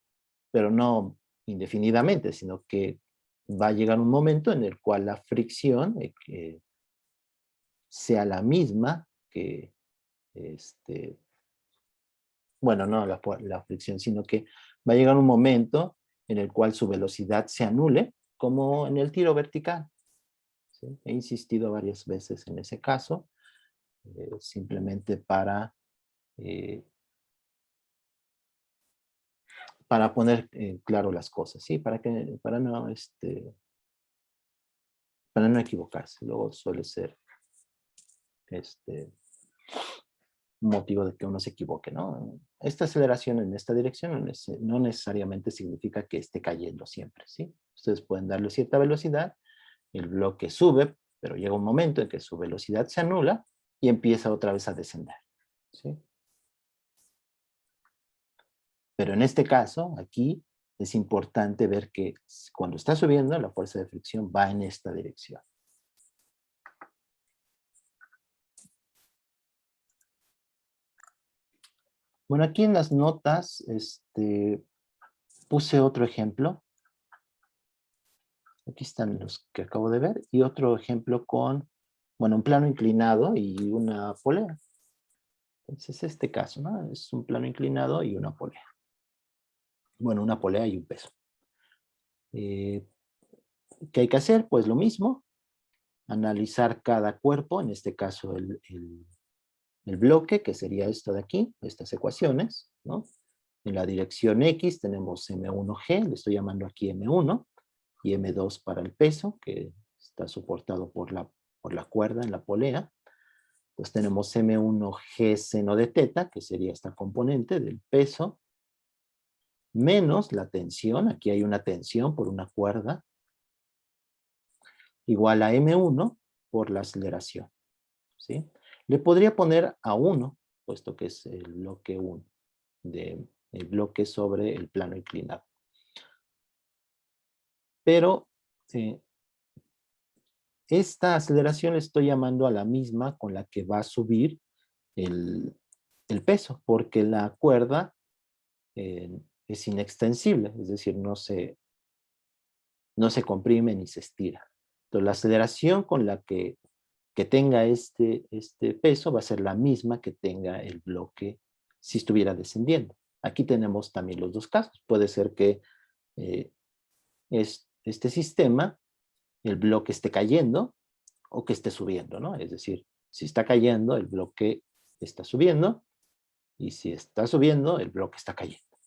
pero no indefinidamente, sino que va a llegar un momento en el cual la fricción que sea la misma que, bueno, no la fricción, sino que va a llegar un momento en el cual su velocidad se anule, como en el tiro vertical, ¿sí? He insistido varias veces en ese caso, simplemente eh, para poner claro las cosas, ¿sí? Para no equivocarse. Luego suele ser un motivo de que uno se equivoque, ¿no? Esta aceleración en esta dirección no necesariamente significa que esté cayendo siempre, ¿sí? Ustedes pueden darle cierta velocidad, el bloque sube, pero llega un momento en que su velocidad se anula y empieza otra vez a descender, ¿sí? Pero en este caso, aquí, es importante ver que cuando está subiendo, la fuerza de fricción va en esta dirección. Bueno, aquí en las notas puse otro ejemplo. Aquí están los que acabo de ver. Y otro ejemplo con, bueno, un plano inclinado y una polea. Entonces, este caso, ¿no? Es un plano inclinado y una polea. Bueno, una polea y un peso. ¿Qué hay que hacer? Pues lo mismo. Analizar cada cuerpo, en este caso el bloque, que sería esto de aquí, estas ecuaciones, ¿no? En la dirección X tenemos M1G, le estoy llamando aquí M1, y M2 para el peso, que está soportado por la cuerda en la polea. Entonces tenemos M1G seno de teta, que sería esta componente del peso, menos la tensión, aquí hay una tensión por una cuerda, igual a M1 por la aceleración, ¿sí? Le podría poner a 1, puesto que es el bloque 1, el bloque sobre el plano inclinado. Pero esta aceleración le estoy llamando a la misma con la que va a subir el, peso, porque la cuerda es inextensible, es decir, no se comprime ni se estira. Entonces, la aceleración con la que tenga este peso va a ser la misma que tenga el bloque si estuviera descendiendo. Aquí tenemos también los dos casos. Puede ser que este sistema, el bloque esté cayendo o que esté subiendo, ¿no? Es decir, si está cayendo, el bloque está subiendo, y si está subiendo, el bloque está cayendo,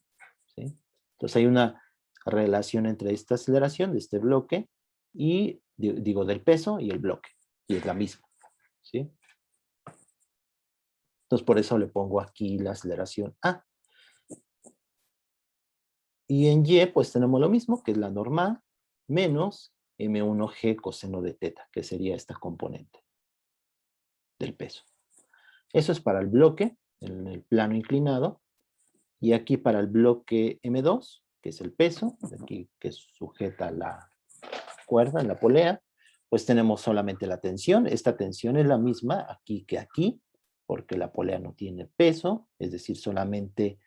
¿sí? Entonces hay una relación entre esta aceleración de este bloque y, digo, del peso y el bloque, y es la misma, ¿sí? Entonces por eso le pongo aquí la aceleración A. Y en Y, pues tenemos lo mismo, que es la normal, menos M1G coseno de teta, que sería esta componente del peso. Eso es para el bloque, en el plano inclinado, y aquí para el bloque M2, que es el peso, aquí que sujeta la cuerda, en la polea, pues tenemos solamente la tensión. Esta tensión es la misma aquí que aquí, porque la polea no tiene peso, es decir, solamente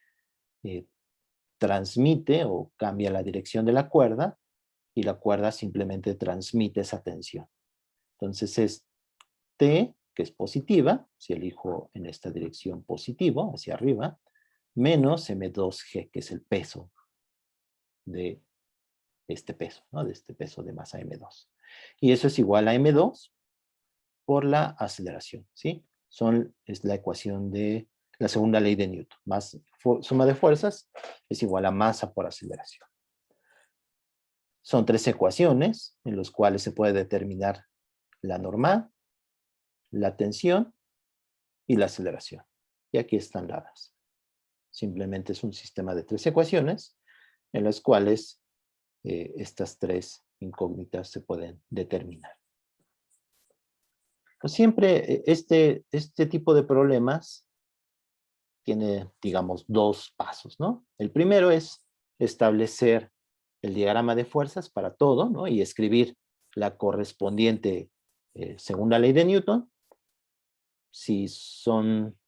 transmite o cambia la dirección de la cuerda, y la cuerda simplemente transmite esa tensión. Entonces es T, que es positiva, si elijo en esta dirección positivo, hacia arriba, menos M2G, que es el peso de este peso, ¿no? De este peso de masa M2. Y eso es igual a M2 por la aceleración, ¿sí? Es la ecuación de la segunda ley de Newton. Más suma de fuerzas es igual a masa por aceleración. Son tres ecuaciones en las cuales se puede determinar la normal, la tensión y la aceleración. Y aquí están dadas. Simplemente es un sistema de tres ecuaciones en las cuales estas tres incógnitas se pueden determinar. Pues siempre este tipo de problemas tiene, digamos, dos pasos, ¿no? El primero es establecer el diagrama de fuerzas para todo, ¿no? Y escribir la correspondiente segunda ley de Newton. Si son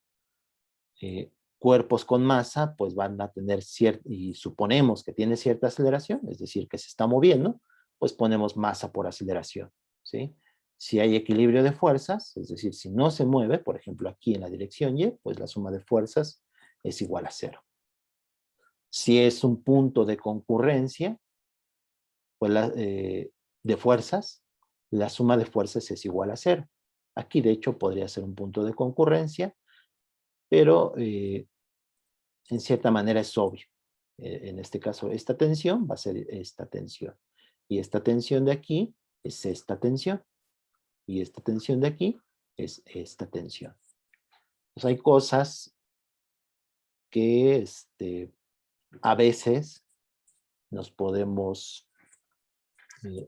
cuerpos con masa, pues van a tener y suponemos que tiene cierta aceleración, es decir, que se está moviendo, pues ponemos masa por aceleración, ¿sí? Si hay equilibrio de fuerzas, es decir, si no se mueve, por ejemplo, aquí en la dirección Y, pues la suma de fuerzas es igual a 0. Si es un punto de concurrencia, pues de fuerzas, la suma de fuerzas es igual a 0. Aquí, de hecho, podría ser un punto de concurrencia, pero en cierta manera es obvio. En este caso, esta tensión va a ser esta tensión. Y esta tensión de aquí es esta tensión. Y esta tensión de aquí es esta tensión. Pues hay cosas que a veces nos podemos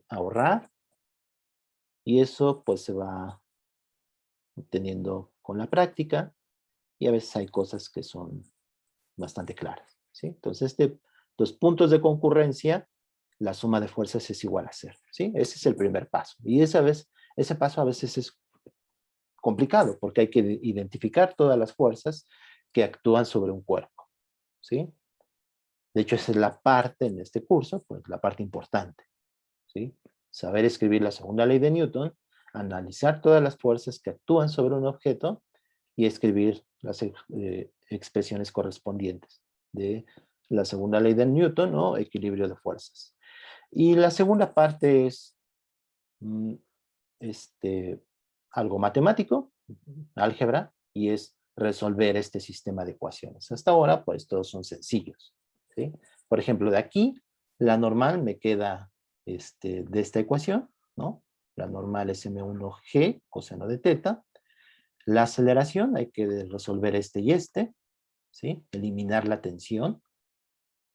ahorrar, y eso pues se va obteniendo con la práctica, y a veces hay cosas que son bastante claras, ¿sí? Entonces, los puntos de concurrencia, la suma de fuerzas es igual a 0, ¿sí? Ese es el primer paso. Y ese paso a veces es complicado, porque hay que identificar todas las fuerzas que actúan sobre un cuerpo, ¿sí? De hecho, esa es la parte en este curso, pues la parte importante, ¿sí? Saber escribir la segunda ley de Newton, analizar todas las fuerzas que actúan sobre un objeto y escribir las expresiones correspondientes de la segunda ley de Newton o equilibrio de fuerzas. Y la segunda parte es algo matemático, álgebra, y es resolver este sistema de ecuaciones. Hasta ahora, pues todos son sencillos, ¿sí? Por ejemplo, de aquí, la normal me queda de esta ecuación, ¿no? La normal es M1G coseno de teta. La aceleración, hay que resolver este y este, ¿sí? Eliminar la tensión,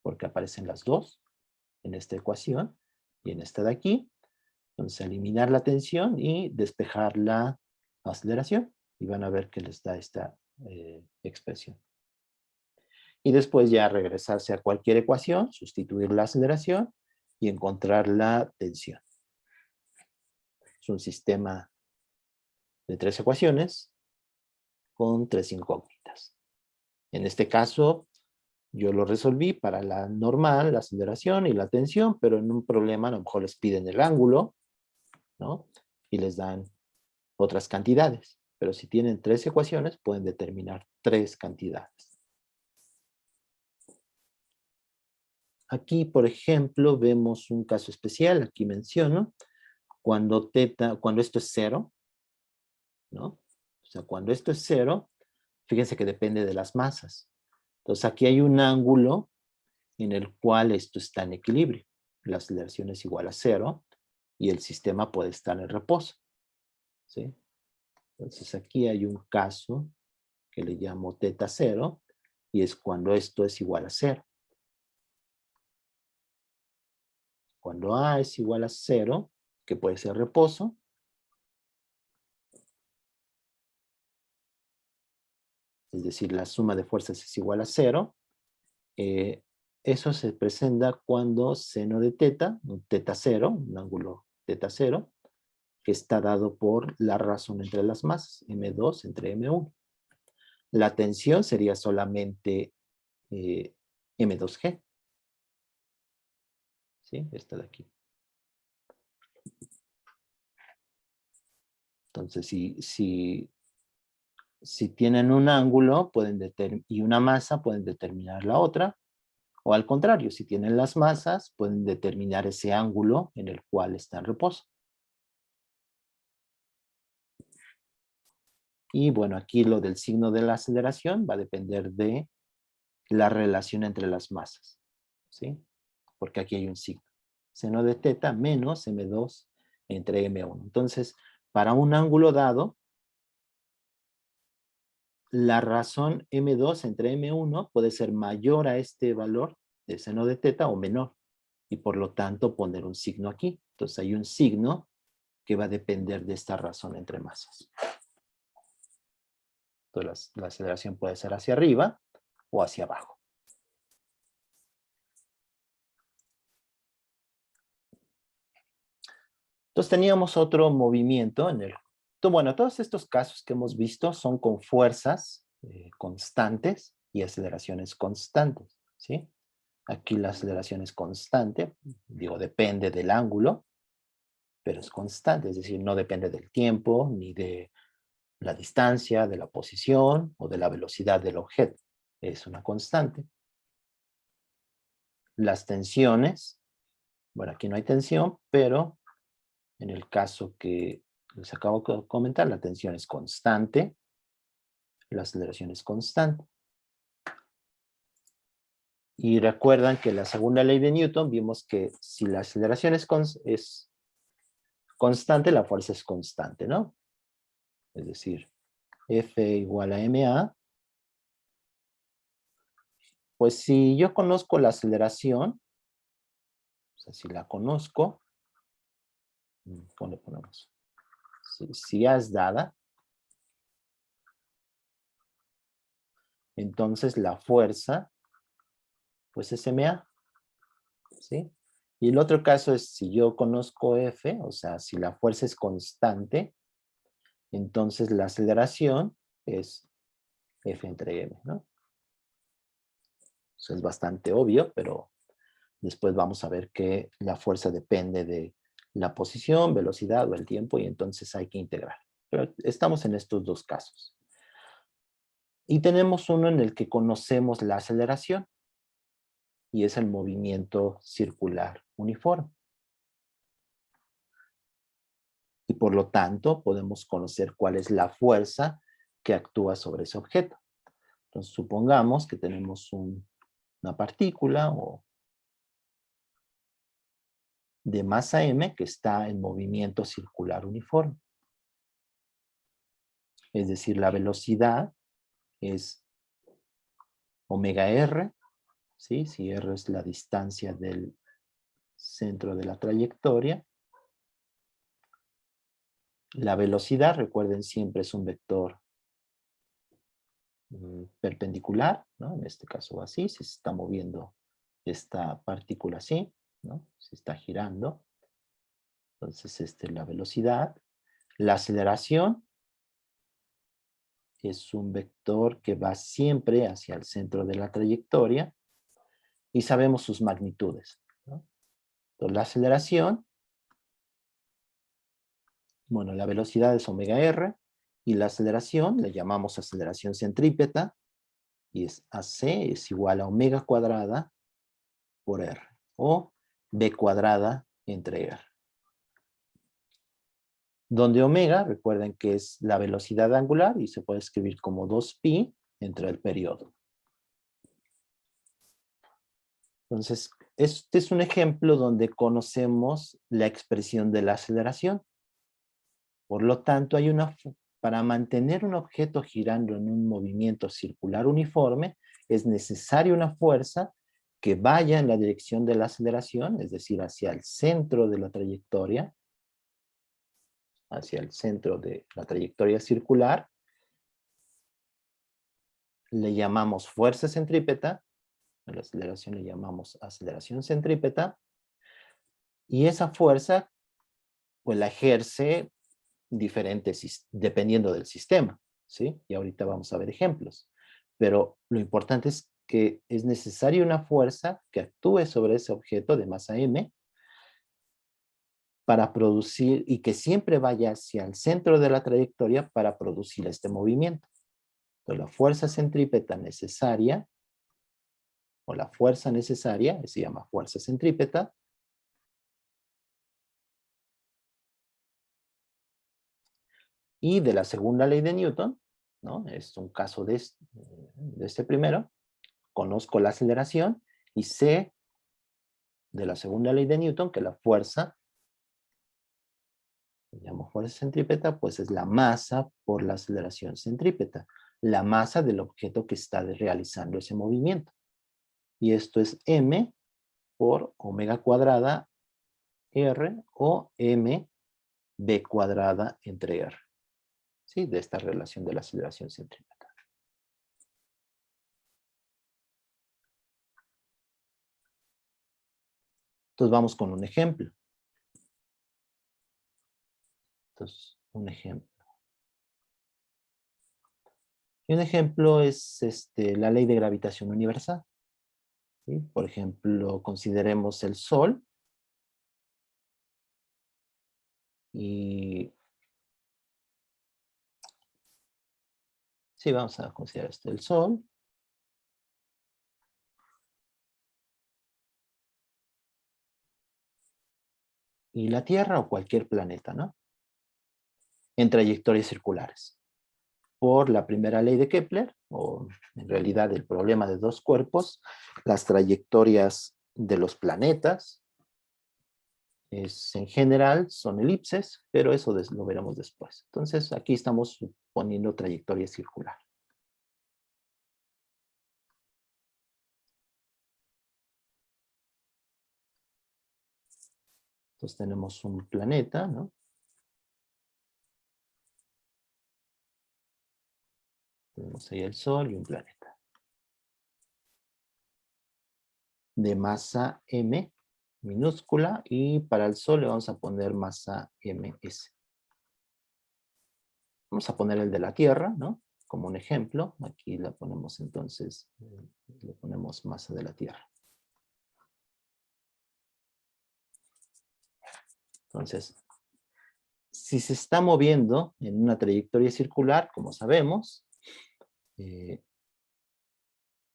porque aparecen las dos en esta ecuación y en esta de aquí. Entonces, eliminar la tensión y despejar la aceleración, y van a ver que les da esta expresión. Y después ya regresarse a cualquier ecuación, sustituir la aceleración y encontrar la tensión. Es un sistema de tres ecuaciones con tres incógnitas. En este caso, yo lo resolví para la normal, la aceleración y la tensión, pero en un problema a lo mejor les piden el ángulo, ¿no? Y les dan otras cantidades. Pero si tienen tres ecuaciones, pueden determinar tres cantidades. aquí, por ejemplo, vemos un caso especial, aquí menciono, cuando esto es cero, ¿no? O sea, cuando esto es cero, fíjense que depende de las masas. Entonces, aquí hay un ángulo en el cual esto está en equilibrio. La aceleración es igual a cero y el sistema puede estar en reposo, ¿sí? Entonces, aquí hay un caso que le llamo teta cero y es cuando esto es igual a cero. Cuando A es igual a cero, que puede ser reposo, es decir, la suma de fuerzas es igual a cero, eso se presenta cuando seno de teta, un teta cero, un ángulo teta cero, que está dado por la razón entre las masas, M2 entre M1. La tensión sería solamente M2G, ¿sí? Esta de aquí. Entonces, si tienen un ángulo y una masa, pueden determinar la otra, o al contrario, si tienen las masas, pueden determinar ese ángulo en el cual está en reposo. Y bueno, aquí lo del signo de la aceleración va a depender de la relación entre las masas, ¿sí? Porque aquí hay un signo. Seno de teta menos M2 entre M1. Entonces, para un ángulo dado, la razón M2 entre M1 puede ser mayor a este valor de seno de teta o menor. Y por lo tanto poner un signo aquí. Entonces hay un signo que va a depender de esta razón entre masas. Entonces la aceleración puede ser hacia arriba o hacia abajo. Entonces teníamos otro movimiento en el... Bueno, todos estos casos que hemos visto son con fuerzas constantes y aceleraciones constantes, ¿sí? Aquí la aceleración es constante, digo, depende del ángulo, pero es constante, es decir, no depende del tiempo, ni de la distancia, de la posición o de la velocidad del objeto. Es una constante. Las tensiones, bueno, aquí no hay tensión, pero en el caso que les acabo de comentar, la tensión es constante, la aceleración es constante. Y recuerdan que la segunda ley de Newton vimos que si la aceleración es constante, la fuerza es constante, ¿no? Es decir, F igual a ma. Pues si yo conozco la aceleración, o sea, si la conozco, ¿cómo le ponemos? Si A es dada, entonces la fuerza, pues es ma, ¿sí? Y el otro caso es si yo conozco F, o sea, si la fuerza es constante, entonces la aceleración es F entre m, ¿no? Eso es bastante obvio, pero después vamos a ver que la fuerza depende de la posición, velocidad o el tiempo, y entonces hay que integrar. Pero estamos en estos dos casos. Y tenemos uno en el que conocemos la aceleración, y es el movimiento circular uniforme. Y por lo tanto, podemos conocer cuál es la fuerza que actúa sobre ese objeto. Entonces, supongamos que tenemos una partícula de masa m que está en movimiento circular uniforme. Es decir, la velocidad es omega r, ¿sí? Si r es la distancia del centro de la trayectoria. La velocidad, recuerden, siempre es un vector perpendicular, ¿no? En este caso así, si se está moviendo esta partícula así, ¿no? Se está girando. Entonces, esta es la velocidad. La aceleración es un vector que va siempre hacia el centro de la trayectoria y sabemos sus magnitudes, ¿no? Entonces, la aceleración, bueno, la velocidad es omega r y la aceleración le llamamos aceleración centrípeta y es AC es igual a omega cuadrada por R, o B cuadrada entre R. Donde omega, recuerden que es la velocidad angular y se puede escribir como 2pi entre el periodo. Entonces, este es un ejemplo donde conocemos la expresión de la aceleración. Por lo tanto, para mantener un objeto girando en un movimiento circular uniforme, es necesaria una fuerza que vaya en la dirección de la aceleración, es decir, hacia el centro de la trayectoria, hacia el centro de la trayectoria circular. Le llamamos fuerza centrípeta, a la aceleración le llamamos aceleración centrípeta, y esa fuerza, pues la ejerce dependiendo del sistema, ¿sí? Y ahorita vamos a ver ejemplos. Pero lo importante es que es necesaria una fuerza que actúe sobre ese objeto de masa m para producir, y que siempre vaya hacia el centro de la trayectoria para producir este movimiento. Entonces, la fuerza centrípeta necesaria, o la fuerza necesaria, se llama fuerza centrípeta, y de la segunda ley de Newton, ¿no? Es un caso de este primero. Conozco la aceleración y sé de la segunda ley de Newton que la fuerza, llamo fuerza centrípeta, pues es la masa por la aceleración centrípeta, la masa del objeto que está realizando ese movimiento. Y esto es m por omega cuadrada r, o m b cuadrada entre r, ¿sí? De esta relación de la aceleración centrípeta. Entonces vamos con un ejemplo. Entonces, un ejemplo. Y un ejemplo es la ley de gravitación universal, ¿sí? Por ejemplo, consideremos el Sol. Y sí, vamos a considerar el Sol. Y la Tierra o cualquier planeta, ¿no? En trayectorias circulares. Por la primera ley de Kepler, o en realidad el problema de dos cuerpos, las trayectorias de los planetas en general son elipses, pero eso lo veremos después. Entonces aquí estamos suponiendo trayectoria circular. Entonces tenemos un planeta, ¿no? Tenemos ahí el Sol y un planeta. De masa m minúscula, y para el Sol le vamos a poner masa ms. Vamos a poner el de la Tierra, ¿no? Como un ejemplo. Aquí le ponemos entonces, le ponemos masa de la Tierra. Entonces, si se está moviendo en una trayectoria circular, como sabemos,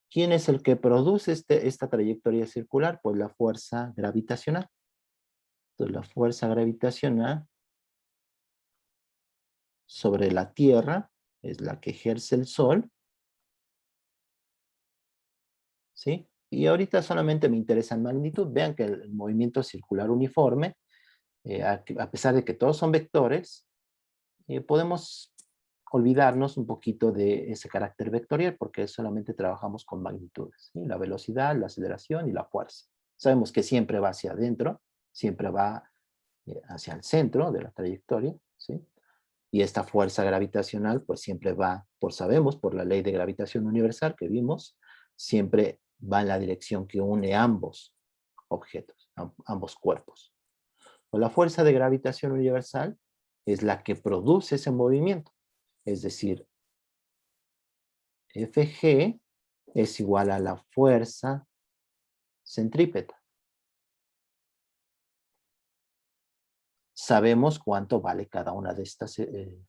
¿quién es el que produce esta trayectoria circular? Pues la fuerza gravitacional. Entonces, la fuerza gravitacional sobre la Tierra es la que ejerce el Sol, ¿sí? Y ahorita solamente me interesa en magnitud. Vean que el movimiento circular uniforme, a pesar de que todos son vectores, podemos olvidarnos un poquito de ese carácter vectorial porque solamente trabajamos con magnitudes, ¿sí? La velocidad, la aceleración y la fuerza. Sabemos que siempre va hacia adentro, siempre va hacia el centro de la trayectoria, ¿sí? Y esta fuerza gravitacional pues siempre va, sabemos, por la ley de gravitación universal que vimos, siempre va en la dirección que une ambos objetos, ambos cuerpos. O la fuerza de gravitación universal es la que produce ese movimiento. Es decir, Fg es igual a la fuerza centrípeta. Sabemos cuánto vale cada una de estas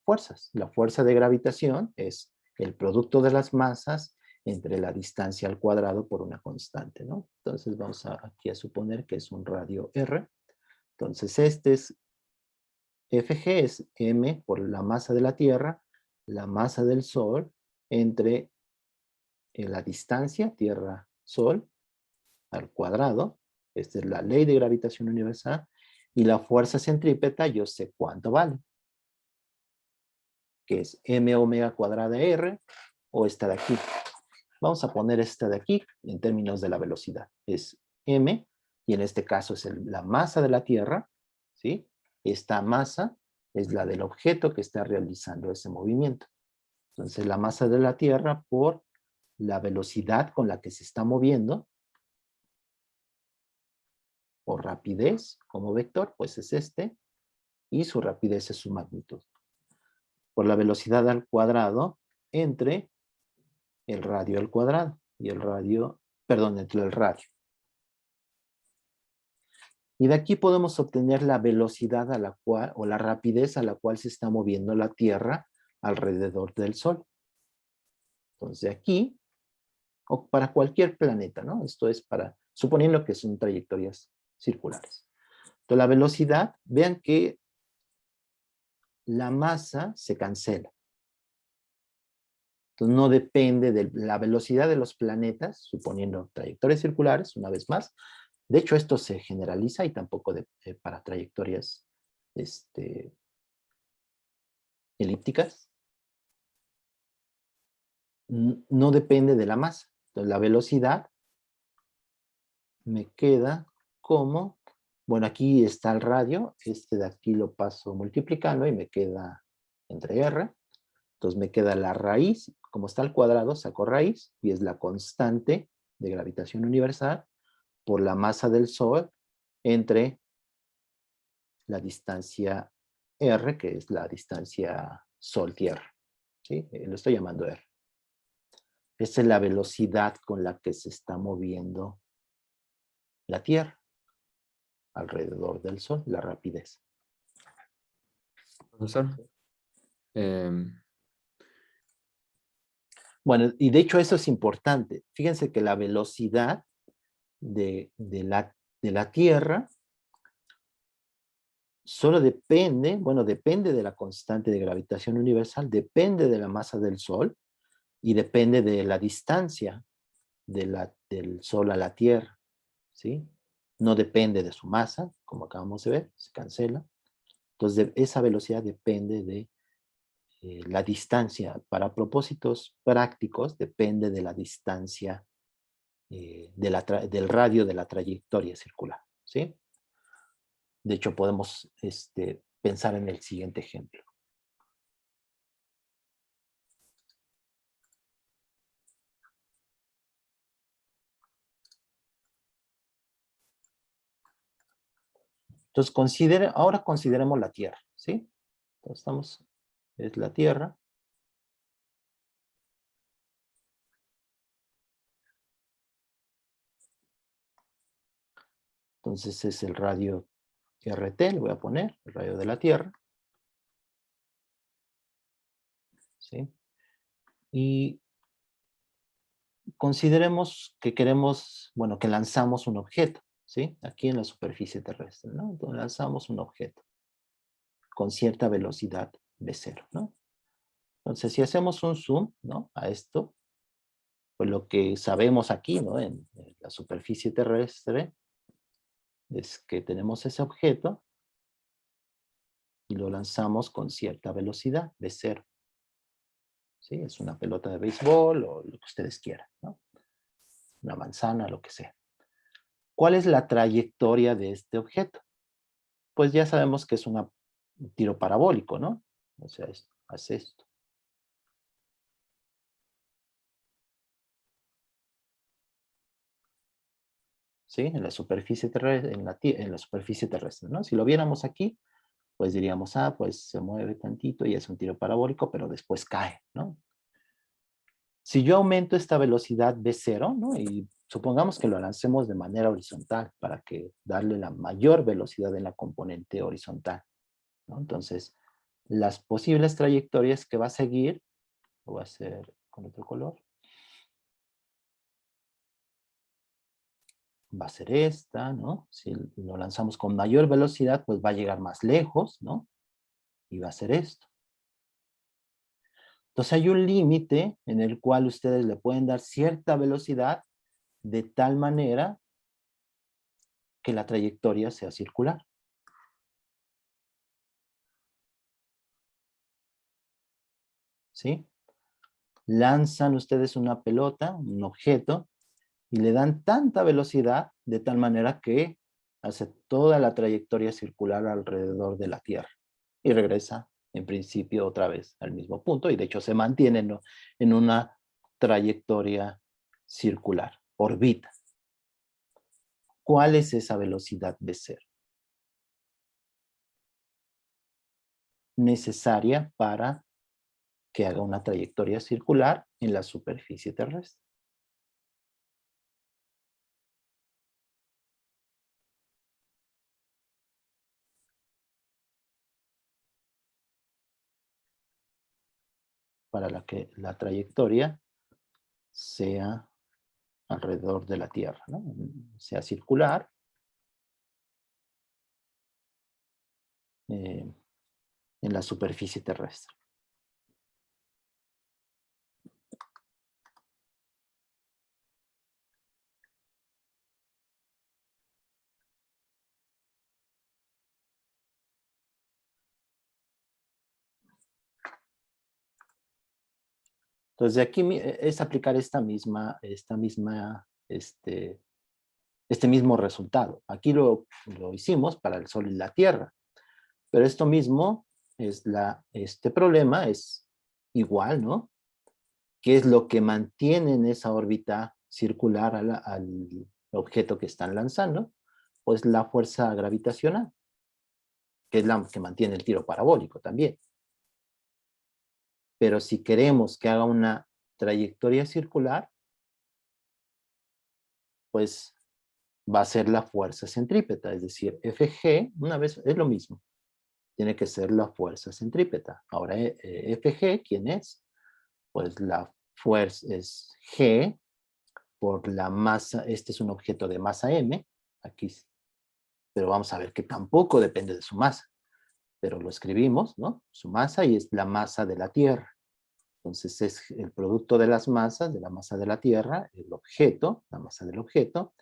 fuerzas. La fuerza de gravitación es el producto de las masas entre la distancia al cuadrado por una constante, ¿no? Entonces vamos aquí a suponer que es un radio R. Entonces este es Fg, es m por la masa de la Tierra, la masa del Sol, entre la distancia Tierra-Sol al cuadrado. Esta es la ley de gravitación universal. Y la fuerza centrípeta, yo sé cuánto vale, que es m omega cuadrada r, o esta de aquí. Vamos a poner esta de aquí en términos de la velocidad. Es m, y en este caso es la masa de la Tierra, ¿sí? Esta masa es la del objeto que está realizando ese movimiento. Entonces, la masa de la Tierra por la velocidad con la que se está moviendo, o rapidez como vector, pues es este, y su rapidez es su magnitud. Por la velocidad al cuadrado entre el radio al cuadrado y el radio, perdón, entre el radio. Y de aquí podemos obtener la velocidad a la cual, o la rapidez a la cual se está moviendo la Tierra alrededor del Sol. Entonces aquí, o para cualquier planeta, ¿no? Esto es para, suponiendo que son trayectorias circulares. Entonces la velocidad, vean que la masa se cancela. Entonces no depende de la velocidad de los planetas, suponiendo trayectorias circulares, una vez más. De hecho, esto se generaliza y tampoco para trayectorias elípticas. No depende de la masa. Entonces la velocidad me queda como, bueno, aquí está el radio, este de aquí lo paso multiplicando y me queda entre R. Entonces me queda la raíz, como está al cuadrado, saco raíz, y es la constante de gravitación universal por la masa del Sol entre la distancia R, que es la distancia Sol-Tierra. ¿Sí? Lo estoy llamando R. Esa es la velocidad con la que se está moviendo la Tierra alrededor del Sol, la rapidez. Profesor, em, Bueno, y de hecho eso es importante. Fíjense que la velocidad de la Tierra solo depende, bueno, depende de la constante de gravitación universal, depende de la masa del Sol y depende de la distancia del Sol a la Tierra, ¿sí? No depende de su masa, como acabamos de ver, se cancela. Entonces, esa velocidad depende de la distancia. Para propósitos prácticos, depende de la distancia del radio de la trayectoria circular, ¿sí? De hecho, podemos pensar en el siguiente ejemplo. Entonces, ahora consideremos la Tierra, ¿sí? Entonces, es la Tierra. Entonces es el radio RT, le voy a poner, el radio de la Tierra. ¿Sí? Y consideremos que queremos, bueno, que lanzamos un objeto, ¿sí? Aquí en la superficie terrestre, ¿no? Entonces lanzamos un objeto con cierta velocidad v0, ¿no? Entonces, si hacemos un zoom, ¿no? A esto, pues lo que sabemos aquí, ¿no? En la superficie terrestre, es que tenemos ese objeto y lo lanzamos con cierta velocidad, v0. ¿Sí? Es una pelota de béisbol o lo que ustedes quieran, ¿no? Una manzana, lo que sea. ¿Cuál es la trayectoria de este objeto? Pues ya sabemos que es un tiro parabólico, ¿no? O sea, hace esto. ¿Sí? En la superficie terrestre, en la superficie terrestre, ¿no? Si lo viéramos aquí, pues diríamos, pues se mueve tantito y es un tiro parabólico, pero después cae, ¿no? Si yo aumento esta velocidad v0, ¿no? Y supongamos que lo lancemos de manera horizontal para que darle la mayor velocidad en la componente horizontal, ¿no? Entonces, las posibles trayectorias que va a seguir, lo voy a hacer con otro color, va a ser esta, ¿no? Si lo lanzamos con mayor velocidad, pues va a llegar más lejos, ¿no? Y va a ser esto. Entonces hay un límite en el cual ustedes le pueden dar cierta velocidad de tal manera que la trayectoria sea circular. ¿Sí? Lanzan ustedes una pelota, un objeto, y le dan tanta velocidad de tal manera que hace toda la trayectoria circular alrededor de la Tierra y regresa en principio otra vez al mismo punto y de hecho se mantiene, ¿no?, en una trayectoria circular, orbita. ¿Cuál es esa velocidad de cero? Necesaria para que haga una trayectoria circular en la superficie terrestre. Para la que la trayectoria sea alrededor de la Tierra, ¿no? Sea circular, en la superficie terrestre. Entonces, de aquí es aplicar este mismo resultado. Aquí lo hicimos para el Sol y la Tierra, pero esto mismo este problema es igual, ¿no? ¿Qué es lo que mantiene en esa órbita circular al objeto que están lanzando? Pues la fuerza gravitacional, que es la que mantiene el tiro parabólico también. Pero si queremos que haga una trayectoria circular, pues va a ser la fuerza centrípeta, es decir, Fg, una vez, es lo mismo, tiene que ser la fuerza centrípeta. Ahora, Fg, ¿quién es? Pues la fuerza es G por la masa, este es un objeto de masa m, aquí, pero vamos a ver que tampoco depende de su masa, pero lo escribimos, ¿no? Su masa y es la masa de la Tierra. Entonces es el producto de las masas, de la masa de la Tierra, el objeto, la masa del objeto,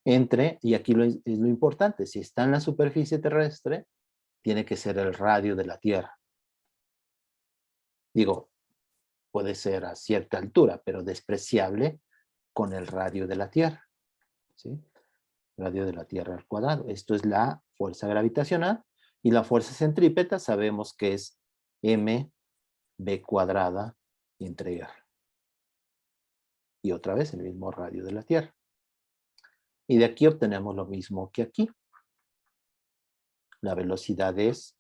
y aquí es lo importante, si está en la superficie terrestre, tiene que ser el radio de la Tierra. Digo, puede ser a cierta altura, pero despreciable con el radio de la Tierra, ¿sí? Radio de la Tierra al cuadrado. Esto es la fuerza gravitacional, y la fuerza centrípeta sabemos que es mv cuadrada entre r. Y otra vez el mismo radio de la Tierra. Y de aquí obtenemos lo mismo que aquí. La velocidad es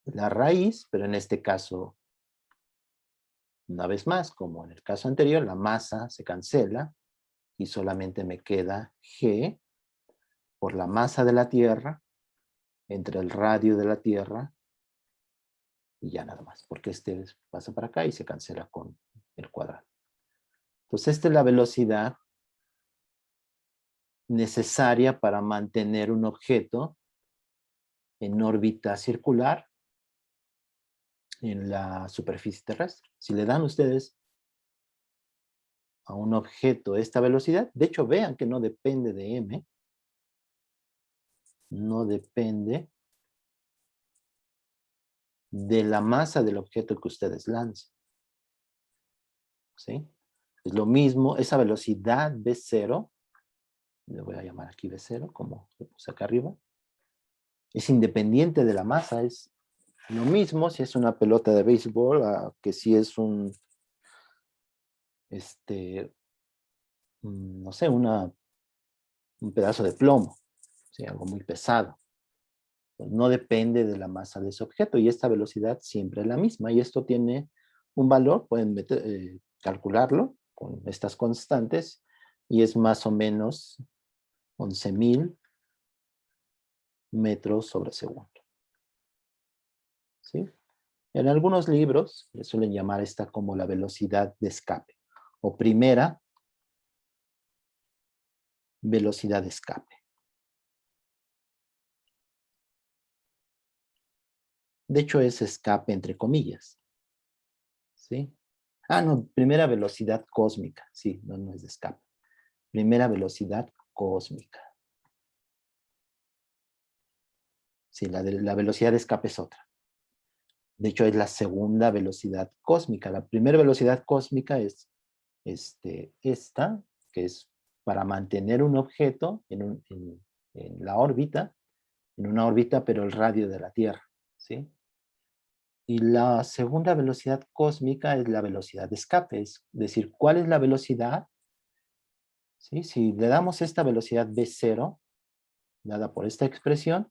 la raíz, pero en este caso, una vez más, como en el caso anterior, la masa se cancela y solamente me queda G por la masa de la Tierra entre el radio de la Tierra y ya nada más, porque este pasa para acá y se cancela con el cuadrado. Entonces, esta es la velocidad necesaria para mantener un objeto en órbita circular en la superficie terrestre. Si le dan ustedes a un objeto esta velocidad, de hecho vean que no depende de m, no depende de la masa del objeto que ustedes lancen, ¿sí? Es lo mismo, esa velocidad v0, le voy a llamar aquí v0, como le puse acá arriba, es independiente de la masa, es lo mismo si es una pelota de béisbol que si es un, no sé, un pedazo de plomo, ¿sí? Algo muy pesado. No depende de la masa de ese objeto y esta velocidad siempre es la misma. Y esto tiene un valor, pueden calcularlo con estas constantes y es más o menos 11.000 metros sobre segundo. ¿Sí? En algunos libros le suelen llamar esta como la velocidad de escape o primera velocidad de escape. De hecho, es escape entre comillas. ¿Sí? Ah, no, primera velocidad cósmica. Sí, no, no es de escape. Primera velocidad cósmica. Sí, la velocidad de escape es otra. De hecho, es la segunda velocidad cósmica. La primera velocidad cósmica es esta, que es para mantener un objeto en la órbita, en una órbita, pero el radio de la Tierra. ¿Sí? Y la segunda velocidad cósmica es la velocidad de escape. Es decir, ¿cuál es la velocidad? ¿Sí? Si le damos esta velocidad v0, dada por esta expresión,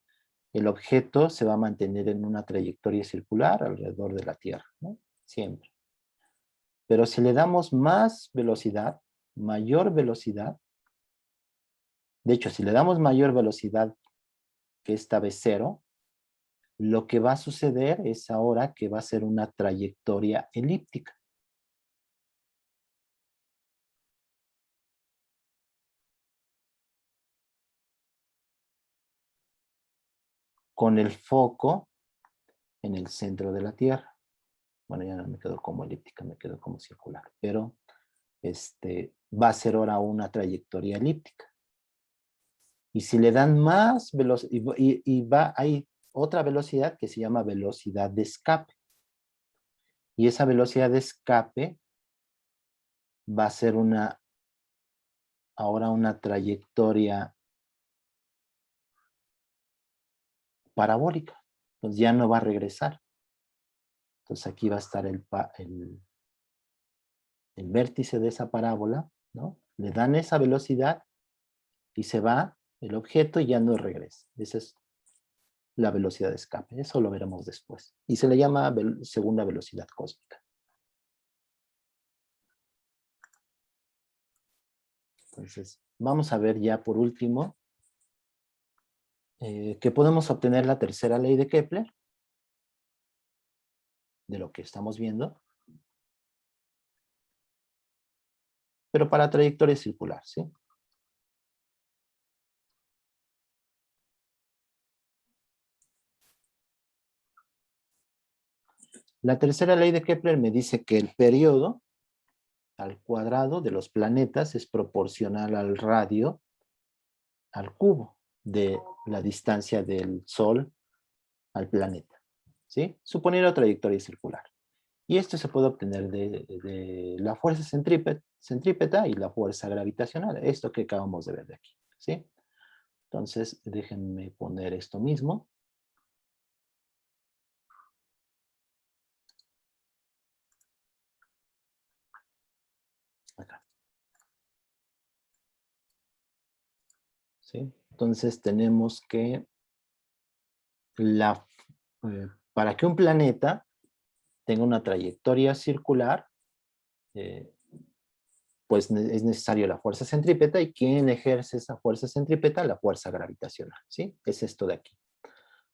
el objeto se va a mantener en una trayectoria circular alrededor de la Tierra, ¿no? Siempre. Pero si le damos más velocidad, mayor velocidad, de hecho, si le damos mayor velocidad que esta v0, lo que va a suceder es ahora que va a ser una trayectoria elíptica. Con el foco en el centro de la Tierra. Bueno, ya no me quedo como elíptica, me quedo como circular, pero va a ser ahora una trayectoria elíptica. Y si le dan más velocidad, hay otra velocidad que se llama velocidad de escape. Y esa velocidad de escape va a ser ahora una trayectoria parabólica. Entonces ya no va a regresar. Entonces aquí va a estar el vértice de esa parábola, ¿no? Le dan esa velocidad y se va el objeto y ya no regresa. Esa es la velocidad de escape. Eso lo veremos después. Y se le llama segunda velocidad cósmica. Entonces, vamos a ver ya por último que podemos obtener la tercera ley de Kepler, de lo que estamos viendo, pero para trayectoria circular, ¿sí? La tercera ley de Kepler me dice que el periodo al cuadrado de los planetas es proporcional al radio al cubo de la distancia del Sol al planeta, ¿sí? Suponiendo trayectoria circular. Y esto se puede obtener de la fuerza centrípeta y la fuerza gravitacional, esto que acabamos de ver de aquí, ¿sí? Entonces, déjenme poner esto mismo. Acá, ¿sí? Entonces, tenemos que para que un planeta tenga una trayectoria circular, pues es necesario la fuerza centrípeta, y ¿quién ejerce esa fuerza centrípeta? La fuerza gravitacional, ¿sí? Es esto de aquí.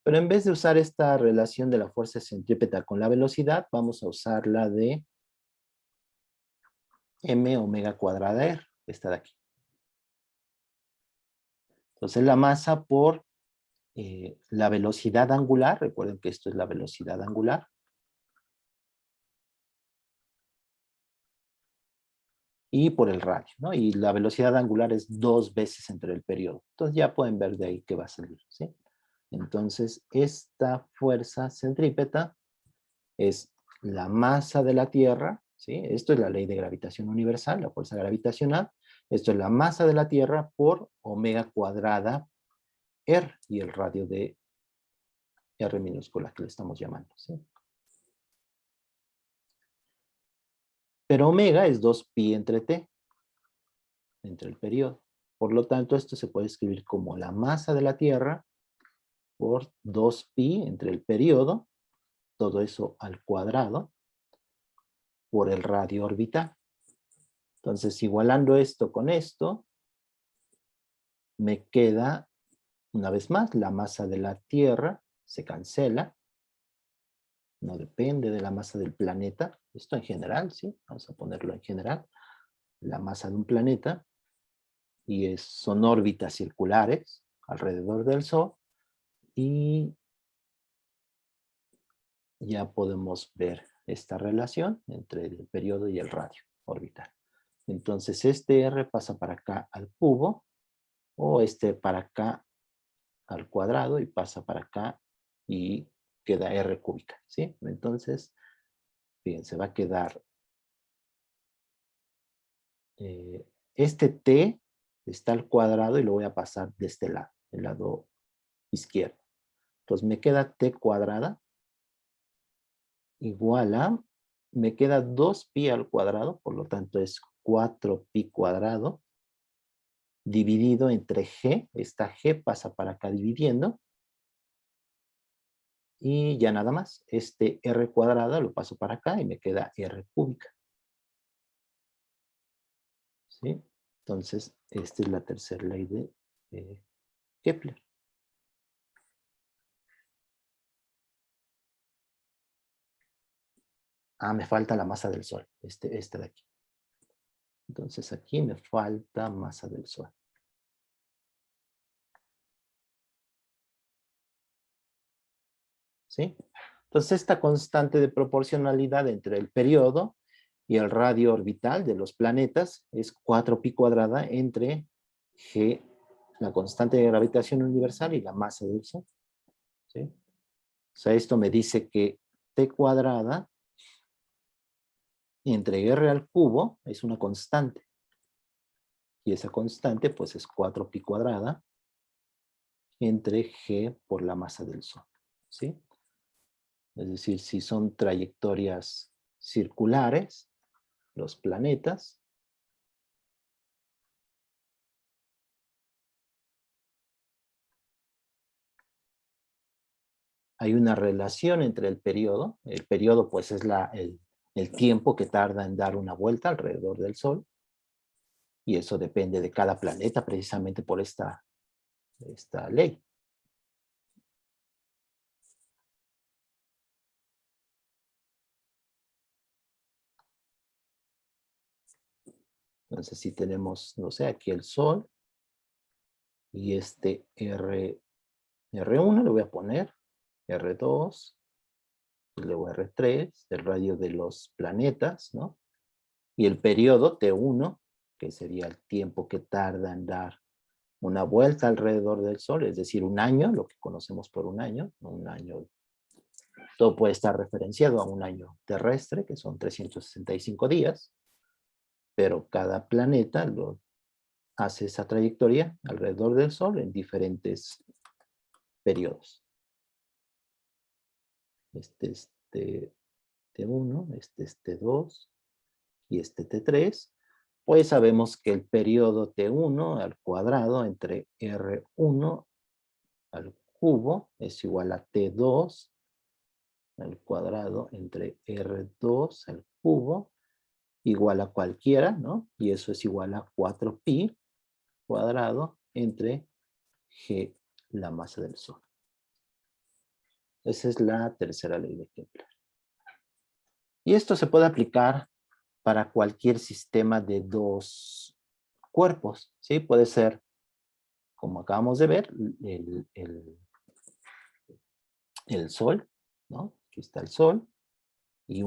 Pero en vez de usar esta relación de la fuerza centrípeta con la velocidad, vamos a usar la de m omega cuadrada r, esta de aquí. Entonces la masa por la velocidad angular, recuerden que esto es la velocidad angular, y por el radio, ¿no? Y la velocidad angular es 2 veces entre el periodo. Entonces ya pueden ver de ahí qué va a salir, ¿sí? Entonces esta fuerza centrípeta es la masa de la Tierra, ¿sí? Esto es la ley de gravitación universal, la fuerza gravitacional. Esto es la masa de la Tierra por omega cuadrada r, y el radio de r minúscula que le estamos llamando, ¿sí? Pero omega es 2pi entre t, entre el periodo. Por lo tanto, esto se puede escribir como la masa de la Tierra por 2pi entre el periodo, todo eso al cuadrado, por el radio orbital. Entonces, igualando esto con esto, me queda, una vez más, la masa de la Tierra se cancela, no depende de la masa del planeta, esto en general, ¿sí? Vamos a ponerlo en general, la masa de un planeta, y son órbitas circulares alrededor del Sol, y ya podemos ver esta relación entre el periodo y el radio orbital. Entonces este R pasa para acá al cubo, o este para acá al cuadrado y pasa para acá y queda R cúbica, ¿sí? Entonces, fíjense, va a quedar este T está al cuadrado y lo voy a pasar de este lado, el lado izquierdo. Entonces me queda T cuadrada igual a, me queda 2pi al cuadrado, por lo tanto es 4pi cuadrado, dividido entre G, esta G pasa para acá dividiendo, y ya nada más, este R cuadrado lo paso para acá y me queda R cúbica. ¿Sí? Entonces, esta es la tercera ley de Kepler. Ah, me falta la masa del Sol, este de aquí. Entonces aquí me falta masa del Sol. ¿Sí? Entonces esta constante de proporcionalidad entre el periodo y el radio orbital de los planetas es 4pi cuadrada entre G, la constante de gravitación universal, y la masa del Sol. ¿Sí? O sea, esto me dice que T cuadrada entre R al cubo es una constante. Y esa constante pues es 4pi cuadrada entre G por la masa del Sol. ¿Sí? Es decir, si son trayectorias circulares, los planetas, hay una relación entre el periodo pues es el tiempo que tarda en dar una vuelta alrededor del Sol, y eso depende de cada planeta precisamente por esta ley. Entonces si tenemos, no sé, aquí el Sol, y este R1 le voy a poner, R2, y luego R3, el radio de los planetas, ¿no? Y el periodo T1, que sería el tiempo que tarda en dar una vuelta alrededor del Sol, es decir, un año, lo que conocemos por un año, todo puede estar referenciado a un año terrestre, que son 365 días, pero cada planeta hace esa trayectoria alrededor del Sol en diferentes periodos. Este es T1, este es T2 y este T3. Pues sabemos que el periodo T1 al cuadrado entre R1 al cubo es igual a T2 al cuadrado entre R2 al cubo igual a cualquiera, ¿no? Y eso es igual a 4pi cuadrado entre G, la masa del Sol. Esa es la tercera ley de Kepler. Y esto se puede aplicar para cualquier sistema de dos cuerpos, ¿sí? Puede ser, como acabamos de ver, el Sol, ¿no? Aquí está el Sol, y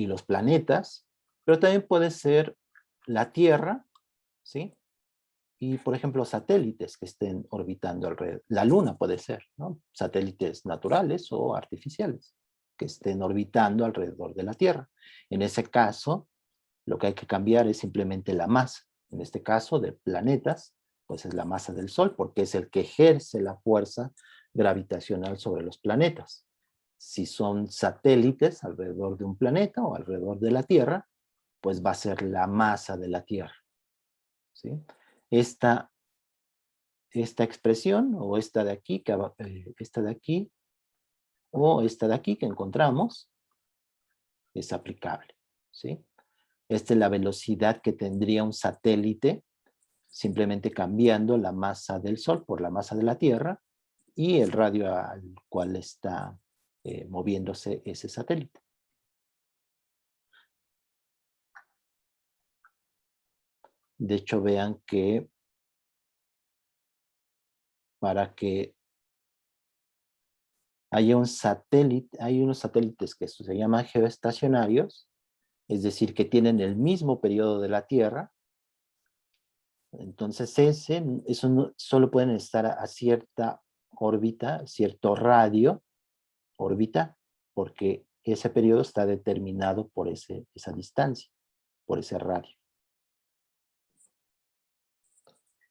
los planetas, pero también puede ser la Tierra, ¿sí? Y, por ejemplo, satélites que estén orbitando alrededor. La Luna puede ser, ¿no? Satélites naturales o artificiales que estén orbitando alrededor de la Tierra. En ese caso, lo que hay que cambiar es simplemente la masa. En este caso, de planetas, pues es la masa del Sol, porque es el que ejerce la fuerza gravitacional sobre los planetas. Si son satélites alrededor de un planeta o alrededor de la Tierra, pues va a ser la masa de la Tierra. ¿Sí? Esta expresión, o esta de aquí, esta de aquí, o esta de aquí que encontramos, es aplicable. ¿Sí? Esta es la velocidad que tendría un satélite, simplemente cambiando la masa del Sol por la masa de la Tierra y el radio al cual está moviéndose ese satélite. De hecho, vean que para que haya un satélite, hay unos satélites que se llaman geoestacionarios, es decir, que tienen el mismo periodo de la Tierra. Entonces eso solo pueden estar a cierta órbita, cierto radio, órbita, porque ese periodo está determinado por esa distancia, por ese radio.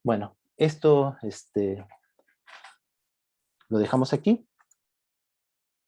Bueno, esto lo dejamos aquí.